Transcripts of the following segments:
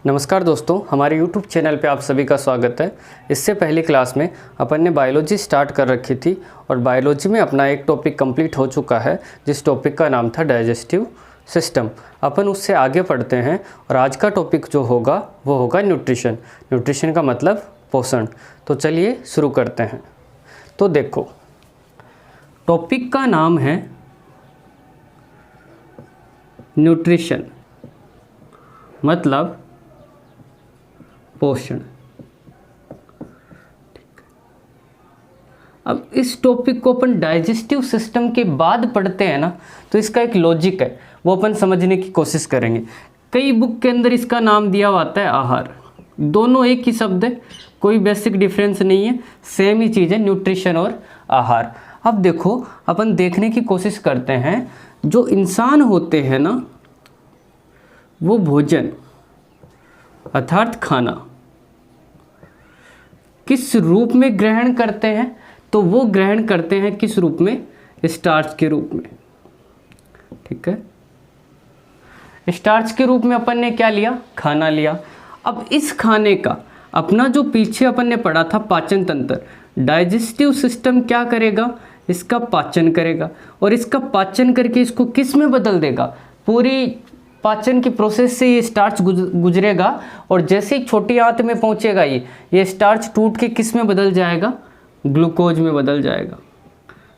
नमस्कार दोस्तों, हमारे YouTube चैनल पे आप सभी का स्वागत है। इससे पहली क्लास में अपन ने बायोलॉजी स्टार्ट कर रखी थी और बायोलॉजी में अपना एक टॉपिक कंप्लीट हो चुका है, जिस टॉपिक का नाम था डाइजेस्टिव सिस्टम। अपन उससे आगे पढ़ते हैं और आज का टॉपिक जो होगा वो होगा न्यूट्रिशन। न्यूट्रिशन का मतलब पोषण। तो चलिए शुरू करते हैं। तो देखो, टॉपिक का नाम है न्यूट्रिशन, मतलब पोषण। अब इस टॉपिक को अपन डाइजेस्टिव सिस्टम के बाद पढ़ते हैं ना, तो इसका एक लॉजिक है, वो अपन समझने की कोशिश करेंगे। कई बुक के अंदर इसका नाम दिया हुआ आता है आहार। दोनों एक ही शब्द है, कोई बेसिक डिफरेंस नहीं है, सेम ही चीज़ है, न्यूट्रिशन और आहार। अब देखो, अपन देखने की कोशिश करते हैं, जो इंसान होते हैं ना, वो भोजन अर्थात खाना किस रूप में ग्रहण करते हैं, तो वो ग्रहण करते हैं किस रूप में? स्टार्च के रूप में। ठीक है, स्टार्च के रूप में अपन ने क्या लिया? खाना लिया। अब इस खाने का अपना जो पीछे अपन ने पढ़ा था पाचन तंत्र, डाइजेस्टिव सिस्टम क्या करेगा? इसका पाचन करेगा और इसका पाचन करके इसको किस में बदल देगा? पूरी पाचन की प्रोसेस से ये स्टार्च गुजरेगा और जैसे ही छोटी आंत में पहुंचेगा ये स्टार्च टूट के किस में बदल जाएगा? ग्लूकोज में बदल जाएगा।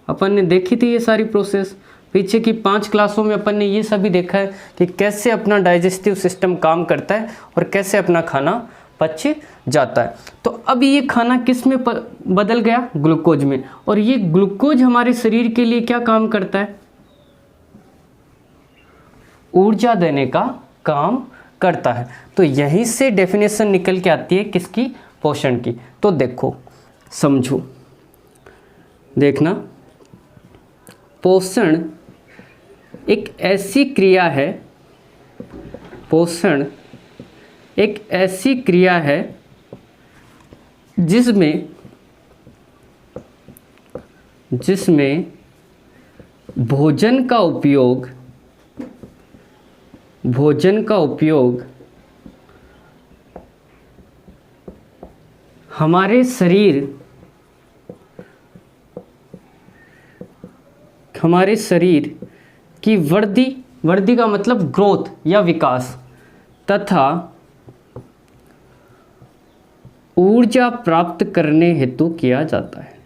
अपन ने देखी थी ये सारी प्रोसेस पीछे की 5 क्लासों में। अपन ने ये सभी देखा है कि कैसे अपना डाइजेस्टिव सिस्टम काम करता है और कैसे अपना खाना पच जाता है। तो अब ये खाना किस में बदल गया? ग्लूकोज में। और ये ग्लूकोज हमारे शरीर के लिए क्या काम करता है? ऊर्जा देने का काम करता है। तो यहीं से डेफिनेशन निकल के आती है किसकी? पोषण की। तो देखो, समझो, देखना, पोषण एक ऐसी क्रिया है, पोषण एक ऐसी क्रिया है जिसमें भोजन का उपयोग हमारे शरीर की वृद्धि का मतलब ग्रोथ या विकास तथा ऊर्जा प्राप्त करने हेतु किया जाता है।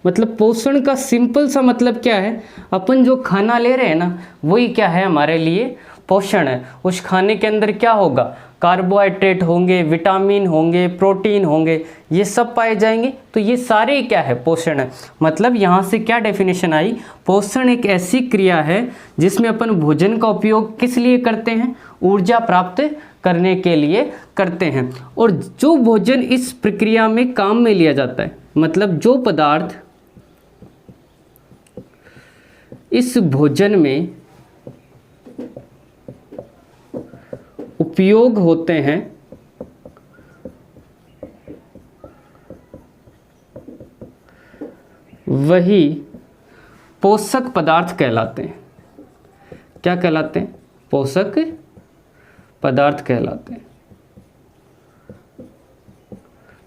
मतलब पोषण का सिंपल सा मतलब क्या है? अपन जो खाना ले रहे हैं ना, वही क्या है? हमारे लिए पोषण है। उस खाने के अंदर क्या होगा? कार्बोहाइड्रेट होंगे, विटामिन होंगे, प्रोटीन होंगे, ये सब पाए जाएंगे। तो ये सारे क्या है? पोषण है। मतलब यहाँ से क्या डेफिनेशन आई? पोषण एक ऐसी क्रिया है जिसमें अपन भोजन का उपयोग किस लिए करते हैं? ऊर्जा प्राप्त करने के लिए करते हैं। और जो भोजन इस प्रक्रिया में काम में लिया जाता है, मतलब जो पदार्थ इस भोजन में उपयोग होते हैं, वही पोषक पदार्थ कहलाते हैं। क्या कहलाते हैं? पोषक पदार्थ कहलाते हैं।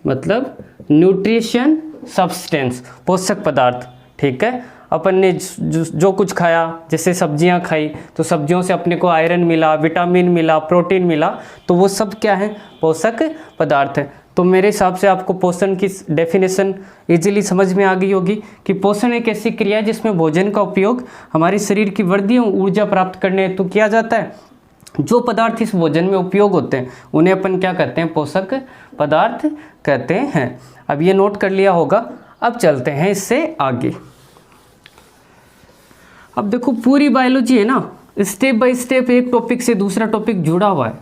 मतलब न्यूट्रिशन सब्सटेंस, पोषक पदार्थ। ठीक है, अपन ने जो कुछ खाया, जैसे सब्जियां खाई तो सब्जियों से अपने को आयरन मिला, विटामिन मिला, प्रोटीन मिला, तो वो सब क्या है? पोषक पदार्थ है। तो मेरे हिसाब से आपको पोषण की डेफिनेशन इजीली समझ में आ गई होगी कि पोषण एक ऐसी क्रिया है जिसमें भोजन का उपयोग हमारे शरीर की वृद्धि और ऊर्जा प्राप्त करने हेतु किया जाता है। जो पदार्थ इस भोजन में उपयोग होते हैं उन्हें अपन क्या कहते हैं? पोषक पदार्थ कहते हैं। अब ये नोट कर लिया होगा। अब चलते हैं इससे आगे। अब देखो, पूरी बायोलॉजी है ना, स्टेप बाय स्टेप एक टॉपिक से दूसरा टॉपिक जुड़ा हुआ है।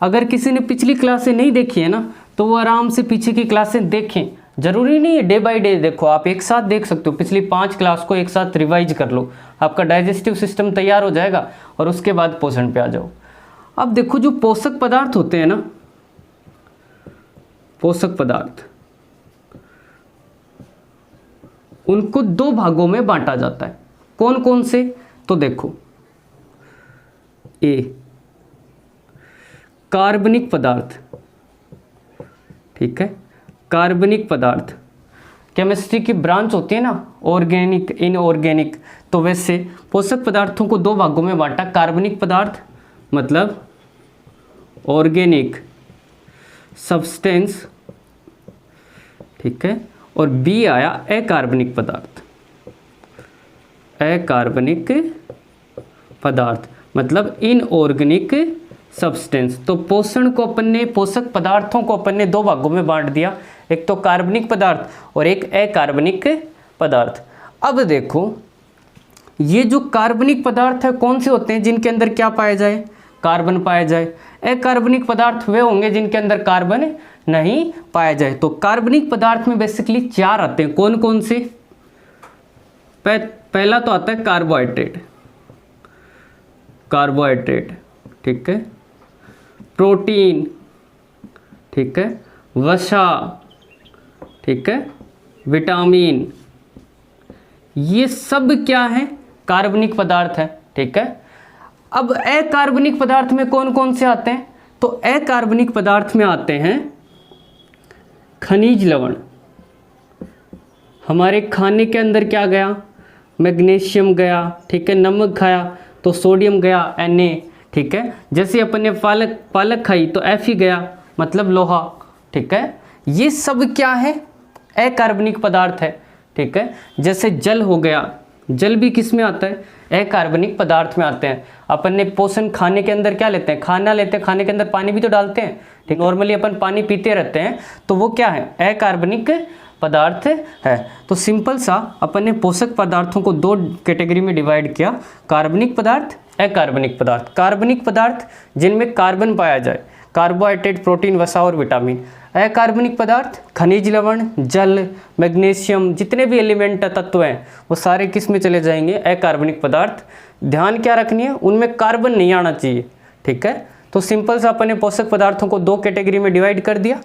अगर किसी ने पिछली क्लासें नहीं देखी है ना, तो वो आराम से पीछे की क्लासें देखें। जरूरी नहीं है डे बाय डे देखो, आप एक साथ देख सकते हो। पिछली 5 क्लास को एक साथ रिवाइज कर लो, आपका डाइजेस्टिव सिस्टम तैयार हो जाएगा और उसके बाद पोषण पे आ जाओ। अब देखो, जो पोषक पदार्थ होते हैं ना, पोषक पदार्थ, उनको 2 भागों में बांटा जाता है। कौन कौन से, तो देखो ए कार्बनिक पदार्थ, ठीक है, कार्बनिक पदार्थ। केमिस्ट्री की ब्रांच होती है ना, ऑर्गेनिक, इनऑर्गेनिक, तो वैसे पोषक पदार्थों को 2 भागों में बांटा, कार्बनिक पदार्थ मतलब ऑर्गेनिक सब्सटेंस, ठीक है, और बी आया अकार्बनिक पदार्थ, अकार्बनिक पदार्थ मतलब इनऑर्गेनिक सब्सटेंस। तो पोषक पदार्थों को अपन ने 2 भागों में बांट दिया, एक तो कार्बनिक पदार्थ और एक अकार्बनिक पदार्थ। अब देखो ये जो कार्बनिक पदार्थ है कौन से होते हैं, जिनके अंदर क्या पाया जाए, कार्बन पाया जाए। अकार्बनिक पदार्थ वे होंगे जिनके अंदर कार्बन नहीं पाया जाए। तो कार्बनिक पदार्थ में बेसिकली 4 आते हैं, कौन कौन से, पहला तो आता है कार्बोहाइड्रेट, कार्बोहाइड्रेट, ठीक है, प्रोटीन, ठीक है, वसा, ठीक है, विटामिन, ये सब क्या है, कार्बनिक पदार्थ है, ठीक है। अब अकार्बनिक पदार्थ में कौन कौन से आते हैं, तो अकार्बनिक पदार्थ में आते हैं खनिज लवण, हमारे खाने के अंदर क्या गया, मैग्नीशियम गया, ठीक है, नमक खाया तो सोडियम गया Na, ठीक है, जैसे अपन ने पालक खाई तो Fe गया मतलब लोहा, ठीक है। ये सब क्या है, अकार्बनिक पदार्थ है, ठीक है। जैसे जल हो गया, जल भी किस में आता है, अकार्बनिक पदार्थ में आते हैं। अपन ने पोषण खाने के अंदर क्या लेते हैं, खाना लेते हैं, खाने के अंदर पानी भी तो डालते हैं, ठीक, नॉर्मली अपन पानी पीते रहते हैं, तो वो क्या है, अकार्बनिक पदार्थ है। तो सिंपल सा अपन ने पोषक पदार्थों को 2 कैटेगरी में डिवाइड किया, कार्बनिक पदार्थ, अकार्बनिक पदार्थ। कार्बनिक पदार्थ जिनमें कार्बन पाया जाए, कार्बोहाइड्रेट, प्रोटीन, वसा और विटामिन। अकार्बनिक पदार्थ खनिज लवण, जल, मैग्नीशियम, जितने भी एलिमेंट तत्व हैं वो सारे किस में चले जाएंगे, अकार्बनिक पदार्थ। ध्यान क्या रखनी है, उनमें कार्बन नहीं आना चाहिए, ठीक है। तो सिंपल सा अपन ने पोषक पदार्थों को 2 कैटेगरी में डिवाइड कर दिया।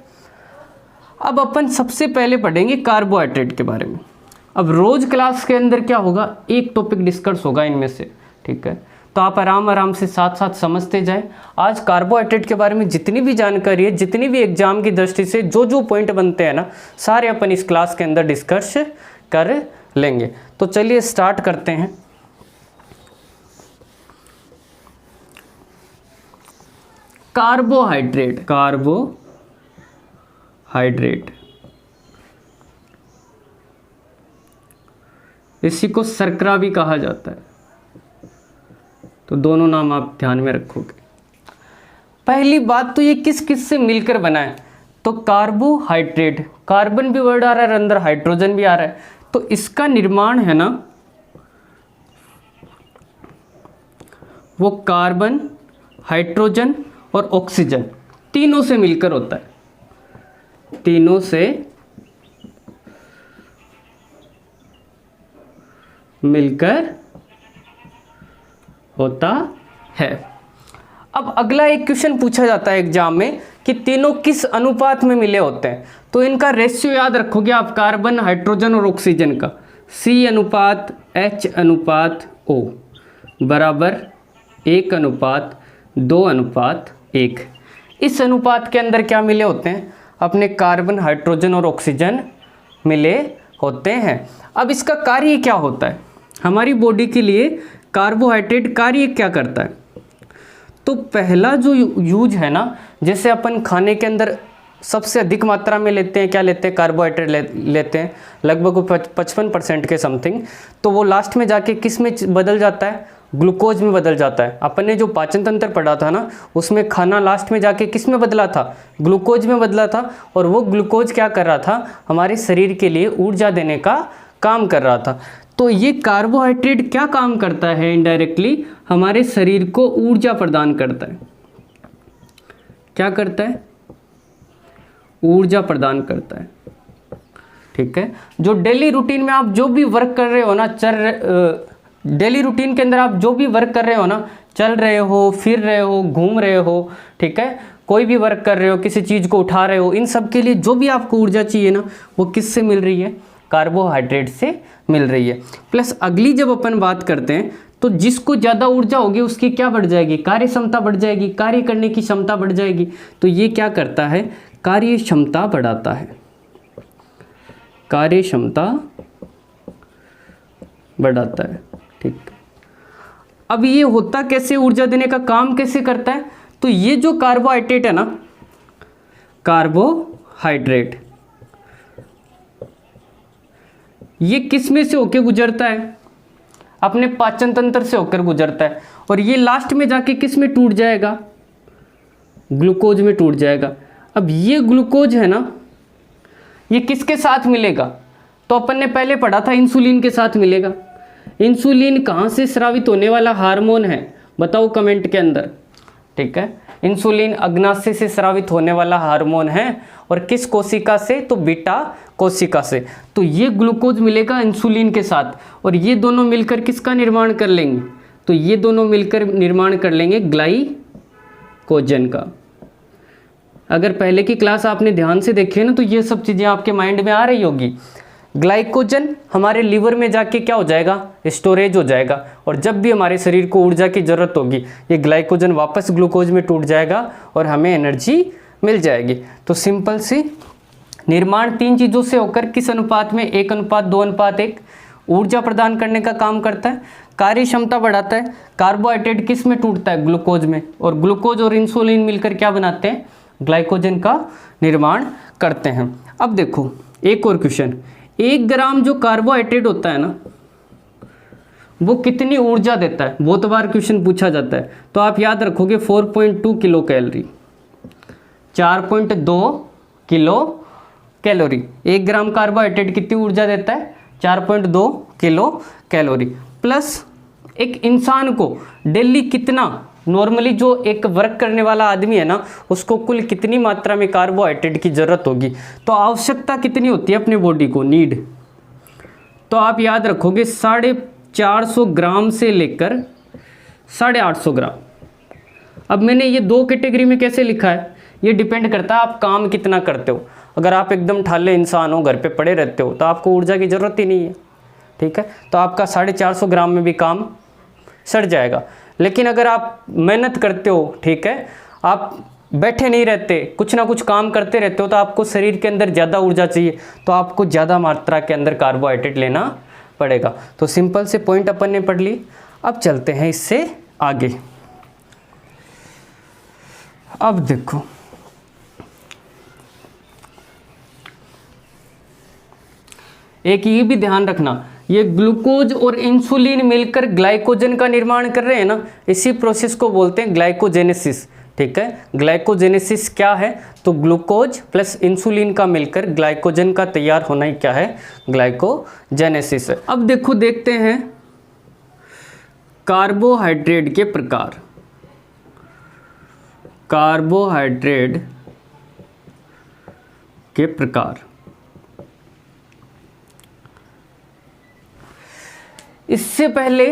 अब अपन सबसे पहले पढ़ेंगे कार्बोहाइड्रेट के बारे में। अब रोज क्लास के अंदर क्या होगा, एक टॉपिक डिस्कस होगा इनमें से, ठीक है, तो आप आराम से साथ साथ समझते जाएं। आज कार्बोहाइड्रेट के बारे में जितनी भी जानकारी है, जितनी भी एग्जाम की दृष्टि से जो पॉइंट बनते हैं ना, सारे अपन इस क्लास के अंदर डिस्कस कर लेंगे। तो चलिए स्टार्ट करते हैं। कार्बोहाइड्रेट, कार्बोहाइड्रेट, इसी को शर्करा भी कहा जाता है, तो दोनों नाम आप ध्यान में रखोगे। पहली बात तो ये किस किस से मिलकर बना है, तो कार्बोहाइड्रेट, कार्बन भी वर्ड आ रहा है, अंदर हाइड्रोजन भी आ रहा है, तो इसका निर्माण है ना वो कार्बन, हाइड्रोजन और ऑक्सीजन तीनों से मिलकर होता है, तीनों से मिलकर होता है। अब अगला एक क्वेश्चन पूछा जाता है एग्जाम में कि तीनों किस अनुपात में मिले होते हैं, तो इनका रेशियो याद रखोगे आप, कार्बन, हाइड्रोजन और ऑक्सीजन का C/H/O बराबर 1/2/1। इस अनुपात के अंदर क्या मिले होते हैं, अपने कार्बन, हाइड्रोजन और ऑक्सीजन मिले होते हैं। अब इसका कार्य क्या होता है, हमारी बॉडी के लिए कार्बोहाइड्रेट कार्य क्या करता है, तो पहला जो यूज है ना, जैसे अपन खाने के अंदर सबसे अधिक मात्रा में लेते हैं, क्या लेते हैं, कार्बोहाइड्रेट लेते हैं, लगभग 55% के समथिंग, तो वो लास्ट में जाके किस में बदल जाता है, ग्लूकोज में बदल जाता है। अपन ने जो पाचन तंत्र पढ़ा था ना, उसमें खाना लास्ट में जाके किस में बदला था, ग्लूकोज में बदला था, और वो ग्लूकोज क्या कर रहा था, हमारे शरीर के लिए ऊर्जा देने का काम कर रहा था। तो ये कार्बोहाइड्रेट क्या काम करता है, इनडायरेक्टली हमारे शरीर को ऊर्जा प्रदान करता है। क्या करता है, ऊर्जा प्रदान करता है, ठीक है। जो डेली रूटीन में आप जो भी वर्क कर रहे हो ना, डेली रूटीन के अंदर आप जो भी वर्क कर रहे हो ना, चल रहे हो, फिर रहे हो, घूम रहे हो, ठीक है, कोई भी वर्क कर रहे हो, किसी चीज़ को उठा रहे हो, इन सब के लिए जो भी आपको ऊर्जा चाहिए ना, वो किससे मिल रही है, कार्बोहाइड्रेट से मिल रही है। प्लस अगली जब अपन बात करते हैं तो जिसको ज़्यादा ऊर्जा होगी उसकी क्या बढ़ जाएगी, कार्य क्षमता बढ़ जाएगी, कार्य करने की क्षमता बढ़ जाएगी। तो ये क्या करता है, कार्य क्षमता बढ़ाता है, कार्य क्षमता बढ़ाता है। ठीक, अब ये होता कैसे, ऊर्जा देने का काम कैसे करता है, तो ये जो कार्बोहाइड्रेट है ना, कार्बोहाइड्रेट ये किस में से होकर गुजरता है, अपने पाचन तंत्र से होकर गुजरता है, और ये लास्ट में जाके किस में टूट जाएगा, ग्लूकोज में टूट जाएगा। अब ये ग्लूकोज है ना, ये किसके साथ मिलेगा, तो अपन ने पहले पढ़ा था इंसुलिन के साथ मिलेगा। इंसुलिन कहाँ से स्रावित होने वाला हार्मोन है, बताओ कमेंट के अंदर। ठीक है, इंसुलिन अग्नाशय से स्रावित होने वाला हार्मोन है, और किस कोशिका से, तो बीटा कोशिका से। तो ये ग्लूकोज मिलेगा इंसुलिन के साथ, और ये दोनों मिलकर किसका निर्माण कर लेंगे, तो ये दोनों मिलकर निर्माण कर लेंगे ग्लाइकोजन का। अगर पहले की क्लास आपने ध्यान से देखी है ना, तो ये सब चीज़ें आपके माइंड में आ रही होगी। ग्लाइकोजन हमारे लीवर में जाके क्या हो जाएगा, स्टोरेज हो जाएगा, और जब भी हमारे शरीर को ऊर्जा की ज़रूरत होगी ये ग्लाइकोजन वापस ग्लूकोज में टूट जाएगा और हमें एनर्जी मिल जाएगी। तो सिंपल सी निर्माण 3 चीज़ों से होकर किस अनुपात में, 1:2:1 ऊर्जा प्रदान करने का काम करता है, कार्य क्षमता बढ़ाता है। कार्बोहाइड्रेट किस में टूटता है, ग्लूकोज में, और ग्लूकोज और इंसुलिन मिलकर क्या बनाते हैं, ग्लाइकोजन का निर्माण करते हैं। अब देखो एक और क्वेश्चन, 1 ग्राम जो कार्बोहाइड्रेट होता है ना, वो कितनी ऊर्जा देता है, बहुत बार क्वेश्चन पूछा जाता है। तो आप याद रखोगे 4.2 किलो कैलोरी, 4.2 किलो कैलोरी। 1 ग्राम कार्बोहाइड्रेट कितनी ऊर्जा देता है, 4.2 किलो कैलोरी। प्लस एक इंसान को डेली कितना, नॉर्मली जो एक वर्क करने वाला आदमी है ना, उसको कुल कितनी मात्रा में कार्बोहाइड्रेट की ज़रूरत होगी, तो आवश्यकता कितनी होती है अपने बॉडी को, नीड। तो आप याद रखोगे 450 ग्राम से लेकर 850 ग्राम। अब मैंने ये 2 कैटेगरी में कैसे लिखा है, ये डिपेंड करता है आप काम कितना करते हो। अगर आप एकदम ठाले इंसान हो, घर पे पड़े रहते हो, तो आपको ऊर्जा की ज़रूरत ही नहीं है। ठीक है, तो आपका 450 ग्राम में भी काम सड़ जाएगा। लेकिन अगर आप मेहनत करते हो, ठीक है, आप बैठे नहीं रहते, कुछ ना कुछ काम करते रहते हो, तो आपको शरीर के अंदर ज़्यादा ऊर्जा चाहिए, तो आपको ज़्यादा मात्रा के अंदर कार्बोहाइड्रेट लेना पड़ेगा। तो सिंपल से पॉइंट अपन ने पढ़ ली। अब चलते हैं इससे आगे। अब देखो एक ये भी ध्यान रखना, ये ग्लूकोज और इंसुलिन मिलकर ग्लाइकोजन का निर्माण कर रहे हैं ना, इसी प्रोसेस को बोलते हैं ग्लाइकोजेनेसिस। ठीक है, ग्लाइकोजेनेसिस क्या है, तो ग्लूकोज प्लस इंसुलिन का मिलकर ग्लाइकोजन का तैयार होना ही क्या है, ग्लाइकोजेनेसिस है। अब देखो देखते हैं कार्बोहाइड्रेट के प्रकार। कार्बोहाइड्रेट के प्रकार, इससे पहले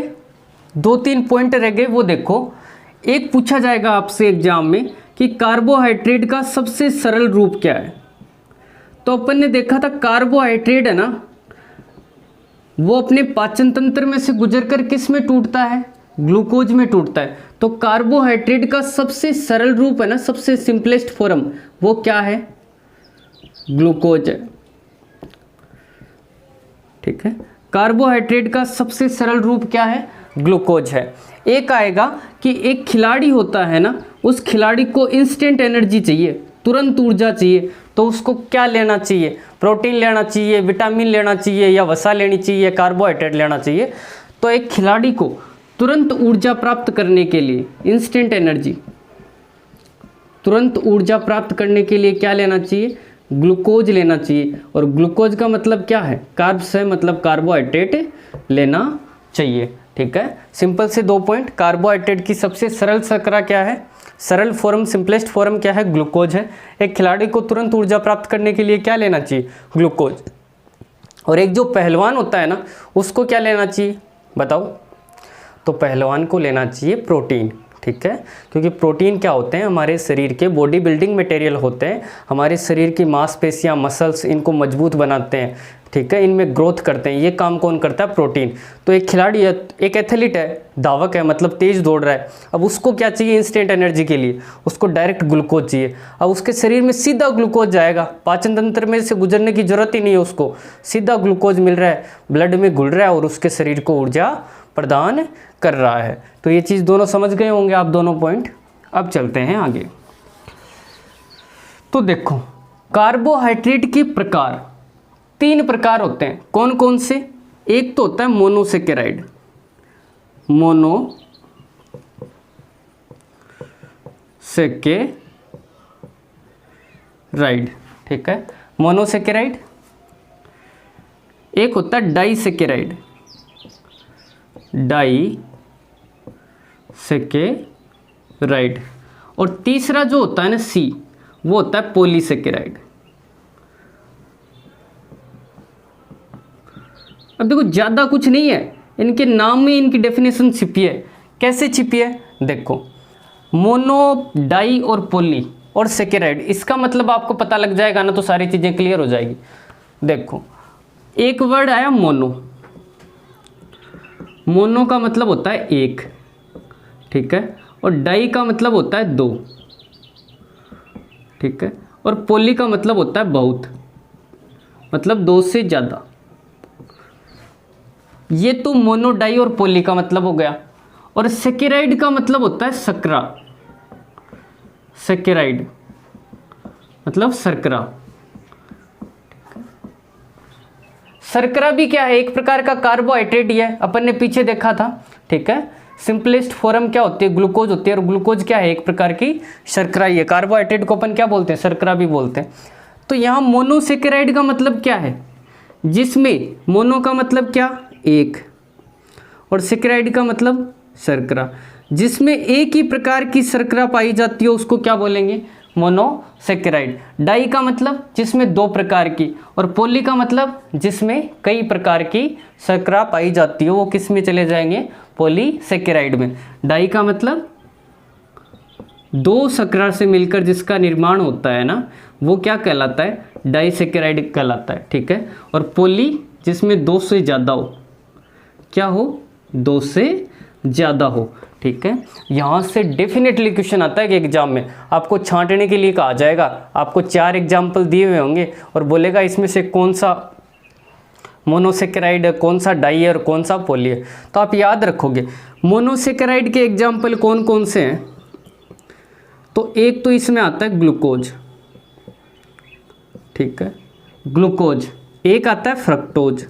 2-3 पॉइंट रह गए, वो देखो। एक पूछा जाएगा आपसे एग्जाम में कि कार्बोहाइड्रेट का सबसे सरल रूप क्या है। तो अपन ने देखा था कार्बोहाइड्रेट है ना, वो अपने पाचन तंत्र में से गुजरकर किस में टूटता है, ग्लूकोज में टूटता है। तो कार्बोहाइड्रेट का सबसे सरल रूप है ना, सबसे सिंपलेस्ट फॉर्म, वो क्या है, ग्लूकोज है। ठीक है, कार्बोहाइड्रेट का सबसे सरल रूप क्या है, ग्लूकोज है। एक आएगा कि एक खिलाड़ी होता है ना, उस खिलाड़ी को इंस्टेंट एनर्जी चाहिए, तुरंत ऊर्जा चाहिए, तो उसको क्या लेना चाहिए, प्रोटीन लेना चाहिए, विटामिन लेना चाहिए, या वसा लेनी चाहिए, कार्बोहाइड्रेट लेना चाहिए। तो एक खिलाड़ी को तुरंत ऊर्जा प्राप्त करने के लिए, इंस्टेंट एनर्जी, तुरंत ऊर्जा प्राप्त करने के लिए क्या लेना चाहिए, ग्लूकोज लेना चाहिए। और ग्लूकोज का मतलब क्या है, कार्ब्स है, मतलब कार्बोहाइड्रेट लेना चाहिए। ठीक है, सिंपल से 2 पॉइंट। कार्बोहाइड्रेट की सबसे सरल शर्करा क्या है, सरल फॉर्म, सिंपलेस्ट फॉर्म क्या है, ग्लूकोज है। एक खिलाड़ी को तुरंत ऊर्जा प्राप्त करने के लिए क्या लेना चाहिए, ग्लूकोज। और एक जो पहलवान होता है ना, उसको क्या लेना चाहिए बताओ, तो पहलवान को लेना चाहिए प्रोटीन। ठीक है, क्योंकि प्रोटीन क्या होते हैं, हमारे शरीर के बॉडी बिल्डिंग मटेरियल होते हैं, हमारे शरीर की मांसपेशियां, मसल्स, इनको मजबूत बनाते हैं, ठीक है, इनमें ग्रोथ करते हैं। ये काम कौन करता है? प्रोटीन। तो एक खिलाड़ी है, एक एथलीट है, धावक है, मतलब तेज दौड़ रहा है, अब उसको क्या चाहिए इंस्टेंट एनर्जी के लिए? उसको डायरेक्ट ग्लूकोज चाहिए। अब उसके शरीर में सीधा ग्लूकोज जाएगा, पाचन तंत्र में से गुजरने की जरूरत ही नहीं है, उसको सीधा ग्लूकोज मिल रहा है, ब्लड में घुल रहा है और उसके शरीर को ऊर्जा प्रदान कर रहा है। तो ये चीज़ दोनों समझ गए होंगे आप, दोनों पॉइंट। अब चलते हैं आगे। तो देखो, कार्बोहाइड्रेट के प्रकार 3 प्रकार होते हैं। कौन कौन से? एक तो होता है मोनोसेकेराइड, मोनोसेकेराइड, ठीक है, मोनोसेकेराइड। एक होता है डाइसेकेराइड, डाइसेकेराइड। और तीसरा जो होता है ना सी, वो होता है पॉलीसेकेराइड। अब देखो ज़्यादा कुछ नहीं है, इनके नाम में इनकी डेफिनेशन छिपी है। कैसे छिपी है? देखो, मोनो, डाई और पॉली और सेकेराइड, इसका मतलब आपको पता लग जाएगा ना, तो सारी चीज़ें क्लियर हो जाएगी। देखो, एक वर्ड आया मोनो, मोनो का मतलब होता है एक, ठीक है, और डाई का मतलब होता है 2, ठीक है, और पॉली का मतलब होता है बहुत, मतलब 2 से ज़्यादा। ये तो मोनो, डाई और पॉली का मतलब हो गया। और सेकेराइड का मतलब होता है सकरा, सेकेराइड मतलब शर्करा। शर्करा भी क्या है? एक प्रकार का कार्बोहाइड्रेट ही है, अपन ने पीछे देखा था, ठीक है। सिंपलेस्ट फॉर्म क्या होती है? ग्लूकोज होती है, और ग्लूकोज क्या है? एक प्रकार की शर्करा ही है। कार्बोहाइड्रेट को अपन क्या बोलते हैं? शर्करा भी बोलते हैं। तो यहाँ मोनोसेकेराइड का मतलब क्या है? जिसमें मोनो का मतलब क्या? एक, और सेकेराइड का मतलब शर्करा, जिसमें एक ही प्रकार की शर्करा पाई जाती है उसको क्या बोलेंगे? मोनोसेकेराइड। डाई का मतलब जिसमें 2 प्रकार की, और पॉली का मतलब जिसमें कई प्रकार की शर्करा पाई जाती है, वो किस में चले जाएंगे? पॉलीसेकेराइड में। डाई का मतलब 2 शर्करा से मिलकर जिसका निर्माण होता है ना, वो क्या कहलाता है? डाइसेकेराइड कहलाता है, ठीक है। और पॉली जिसमें 2 से ज़्यादा हो, क्या हो? 2 से ज़्यादा हो, ठीक है। यहाँ से डेफिनेटली क्वेश्चन आता है कि एग्जाम में आपको छांटने के लिए कहा जाएगा। आपको 4 एग्जाम्पल दिए हुए होंगे और बोलेगा इसमें से कौन सा मोनोसेकेराइड है, कौन सा डाई है और कौन सा पॉली है। तो आप याद रखोगे मोनोसेकेराइड के एग्जाम्पल कौन कौन से हैं। तो एक तो इसमें आता है ग्लूकोज, ठीक है, ग्लूकोज। एक आता है फ्रक्टोज,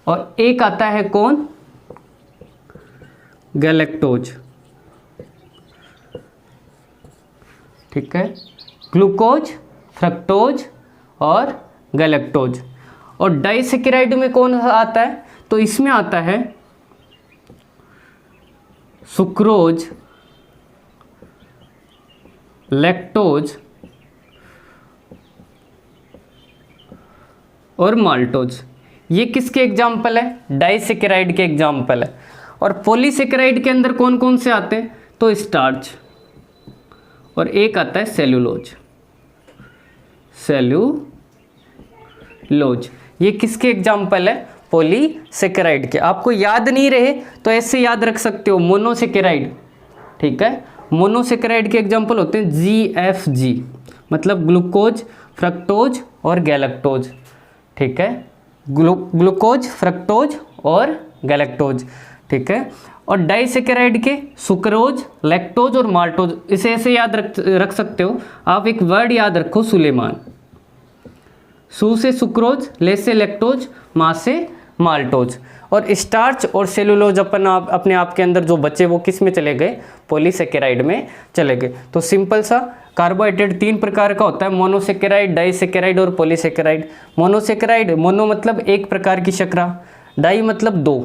और एक आता है कौन? गैलेक्टोज, ठीक है। ग्लूकोज, फ्रक्टोज और गैलेक्टोज। और डाइसेकेराइड में कौन आता है? तो इसमें आता है सुक्रोज, लैक्टोज और माल्टोज। ये किसके एग्जाम्पल है? डाइसेकेराइड के एग्जाम्पल है। और पॉलीसेकेराइड के अंदर कौन कौन से आते हैं? तो स्टार्च, और एक आता है सेल्यूलोज, सेल्यूलोज। ये किसके एग्जाम्पल है? पॉलीसेकेराइड के। आपको याद नहीं रहे तो ऐसे याद रख सकते हो, मोनोसेकेराइड, ठीक है। मोनोसेकेराइड के एग्जाम्पल होते हैं GFG, मतलब ग्लूकोज, फ्रक्टोज और गैलेक्टोज, ठीक है। ग्लूकोज, फ्रक्टोज और गैलेक्टोज, ठीक है। और डाइसेकेराइड के सुक्रोज, लैक्टोज और माल्टोज। इसे ऐसे याद रख सकते हो आप। एक वर्ड याद रखो, सुलेमान। सु से सुक्रोज, ले से लैक्टोज, मा से माल्टोज। और स्टार्च और सेलुलोज अपने आप के अंदर जो बचे वो किस में चले गए? पॉलीसेकेराइड में चले गए। तो सिंपल सा कार्बोहाइड्रेट 3 प्रकार का होता है, मोनोसेकेराइड, डाइसेकेराइड और पॉलीसेकेराइड। मोनोसेकेराइड, मोनो मतलब एक प्रकार की शर्करा, डाई मतलब 2,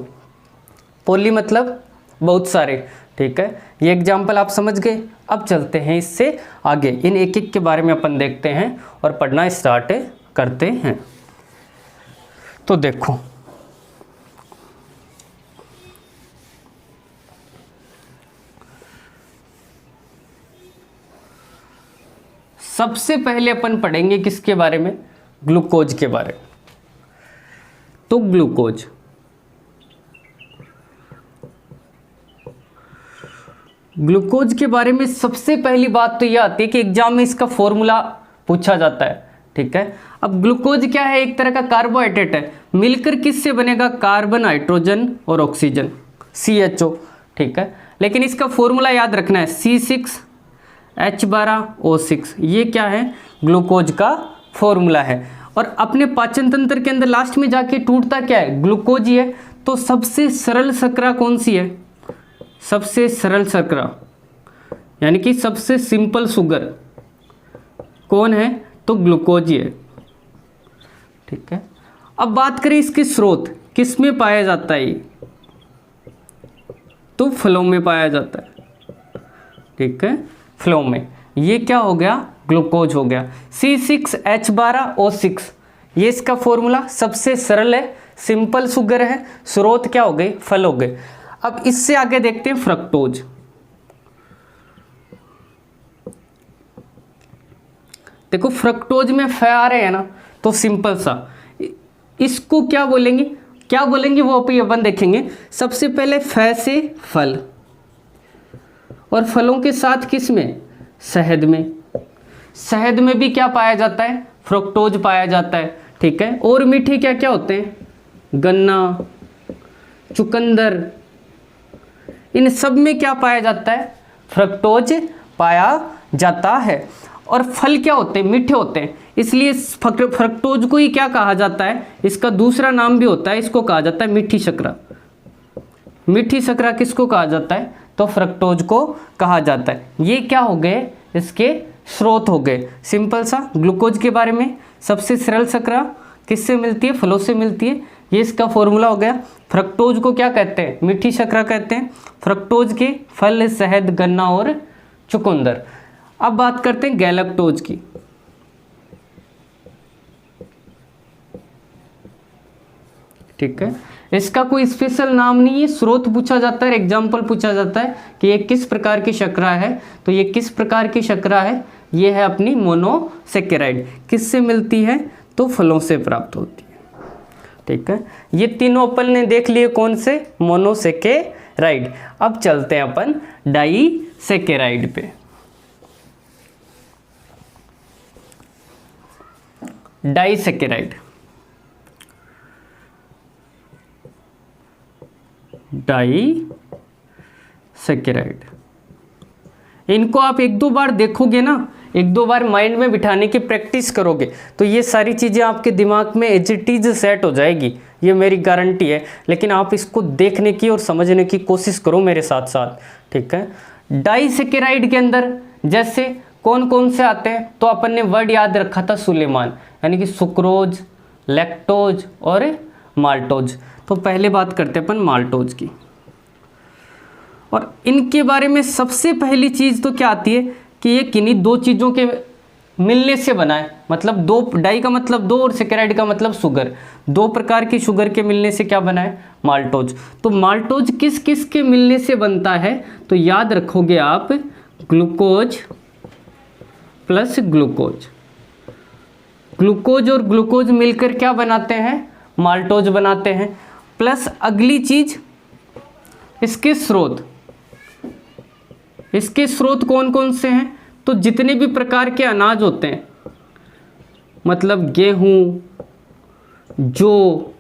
पॉली मतलब बहुत सारे, ठीक है। ये एग्जाम्पल आप समझ गए। अब चलते हैं इससे आगे, इन एक एक के बारे में अपन देखते हैं और पढ़ना स्टार्ट करते हैं। तो देखो, सबसे पहले अपन पढ़ेंगे किसके बारे में, ग्लूकोज के बारे में। तो ग्लूकोज, ग्लूकोज के बारे में सबसे पहली बात तो यह आती है कि एग्जाम में इसका फॉर्मूला पूछा जाता है, ठीक है। अब ग्लूकोज क्या है, एक तरह का कार्बोहाइड्रेट है, मिलकर किससे बनेगा, कार्बन, हाइड्रोजन और ऑक्सीजन, CHO, ठीक है। लेकिन इसका फॉर्मूला याद रखना है, C6H12O6, ये क्या है, ग्लूकोज का फॉर्मूला है। और अपने पाचन तंत्र के अंदर लास्ट में जाके टूटता क्या है, ग्लूकोज ही है। तो सबसे सरल शर्करा कौन सी है, सबसे सरल शर्करा यानी कि सबसे सिंपल शुगर कौन है, तो ग्लूकोज ही है, ठीक है। अब बात करें इसके स्रोत, किस में पाया जाता है, तो फलों में पाया जाता है, ठीक है, फलों में। ये क्या हो गया, ग्लूकोज हो गया। C6H12O6, ये इसका फॉर्मूला सबसे सरल है, सिंपल शुगर है, स्रोत क्या हो गए, फल हो गए। अब इससे आगे देखते हैं फ्रक्टोज। देखो फ्रक्टोज में फ आ रहे हैं ना, तो सिंपल सा, इसको क्या बोलेंगे, क्या बोलेंगे वो अपन देखेंगे। सबसे पहले फ से फल, और फलों के साथ किस में, शहद में। शहद में भी क्या पाया जाता है, फ्रक्टोज पाया जाता है, ठीक है। और मीठे क्या क्या होते हैं, गन्ना, चुकंदर, इन सब में क्या पाया जाता है, फ्रक्टोज पाया जाता है। और फल क्या होते हैं, मीठे होते हैं, इसलिए फ्रक्टोज को ही क्या कहा जाता है, इसका दूसरा नाम भी होता है, इसको कहा जाता है मीठी शर्करा। मीठी शर्करा किसको कहा जाता है, तो फ्रक्टोज को कहा जाता है। ये क्या हो गए, इसके स्रोत हो गए। सिंपल सा ग्लूकोज के बारे में, सबसे सरल शर्करा किससे मिलती है, फलों से मिलती है, ये इसका फॉर्मूला हो गया। फ्रक्टोज को क्या कहते हैं, मीठी शर्करा कहते हैं। फ्रक्टोज के फल, शहद, गन्ना और चुकंदर। अब बात करते हैं गैलेक्टोज की। ठीक है, इसका कोई स्पेशल नाम नहीं है, स्रोत पूछा जाता है, एग्जाम्पल पूछा जाता है कि ये किस प्रकार की शर्करा है, तो ये किस प्रकार की शर्करा है, ये है अपनी मोनोसेकेराइड। किससे मिलती है, तो फलों से प्राप्त होती है, ठीक है। ये तीनों अपन ने देख लिए, कौन से, मोनोसेकेराइड। अब चलते हैं अपन डाइसेकेराइड पे। डाइसेकेराइड, डाइसेकेराइड, इनको आप एक दो बार देखोगे ना, एक दो बार माइंड में बिठाने की प्रैक्टिस करोगे, तो ये सारी चीज़ें आपके दिमाग में एज इट इज सेट हो जाएगी, ये मेरी गारंटी है। लेकिन आप इसको देखने की और समझने की कोशिश करो मेरे साथ साथ, ठीक है। डाइसेकेराइड के अंदर जैसे कौन कौन से आते हैं, तो अपन ने वर्ड याद रखा था सुलेमान, यानी कि सुक्रोज, लैक्टोज और माल्टोज। तो पहले बात करते हैं अपन माल्टोज की, और इनके बारे में सबसे पहली चीज़ तो क्या आती है कि ये किन्हीं दो चीज़ों के मिलने से बना है। मतलब दो, डाई का मतलब दो और सेकेराइड का मतलब शुगर, दो प्रकार की शुगर के मिलने से क्या बना है, माल्टोज। तो माल्टोज किस किस के मिलने से बनता है, तो याद रखोगे आप, ग्लूकोज प्लस ग्लूकोज, ग्लूकोज और ग्लूकोज मिलकर क्या बनाते हैं, माल्टोज बनाते हैं। प्लस अगली चीज, इसके स्रोत, इसके स्रोत कौन कौन से हैं, तो जितने भी प्रकार के अनाज होते हैं, मतलब गेहूं, जौ,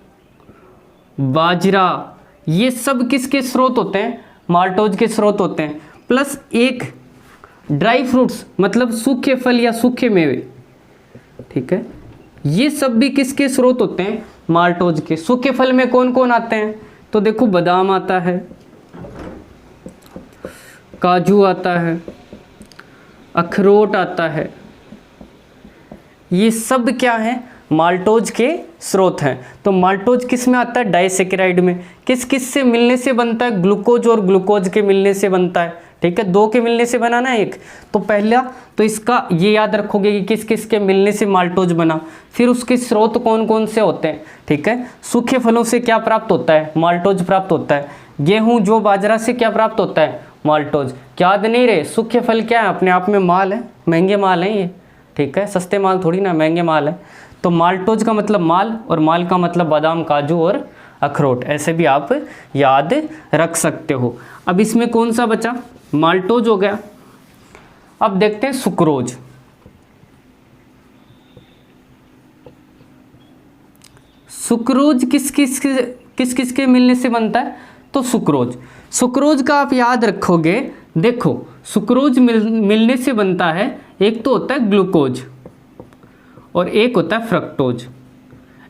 बाजरा, ये सब किसके स्रोत होते हैं, माल्टोज के स्रोत होते हैं। प्लस एक ड्राई फ्रूट्स, मतलब सूखे फल या सूखे मेवे, ठीक है, ये सब भी किसके स्रोत होते हैं, माल्टोज के। सूखे फल में कौन कौन आते हैं, तो देखो बादाम आता है, काजू आता है, अखरोट आता है, ये सब क्या है, माल्टोज के स्रोत हैं। तो माल्टोज किस में आता है, डाइसेकेराइड में। किस किस से मिलने से बनता है, ग्लूकोज और ग्लूकोज के मिलने से बनता है, ठीक है, दो के मिलने से बनाना है एक। तो पहला तो इसका ये याद रखोगे कि किस किस के मिलने से माल्टोज बना। फिर उसके स्रोत कौन कौन से होते हैं, ठीक है। सूखे फलों से क्या प्राप्त होता है, माल्टोज प्राप्त होता है। गेहूं, जौ, बाजरा से क्या प्राप्त होता है, माल्टोज। क्या याद नहीं रहे, सूखे फल क्या है, अपने आप में माल है, महंगे माल हैं ये, ठीक है, सस्ते माल थोड़ी ना, महंगे माल है। तो माल्टोज का मतलब माल, और माल का मतलब बादाम, काजू और अखरोट, ऐसे भी आप याद रख सकते हो। अब इसमें कौन सा बचा, माल्टोज हो गया। अब देखते हैं सुक्रोज। सुक्रोज किस किस के मिलने से बनता है, तो सुक्रोज का आप याद रखोगे। देखो सुक्रोज मिलने से बनता है, एक तो होता है ग्लूकोज और एक होता है फ्रक्टोज।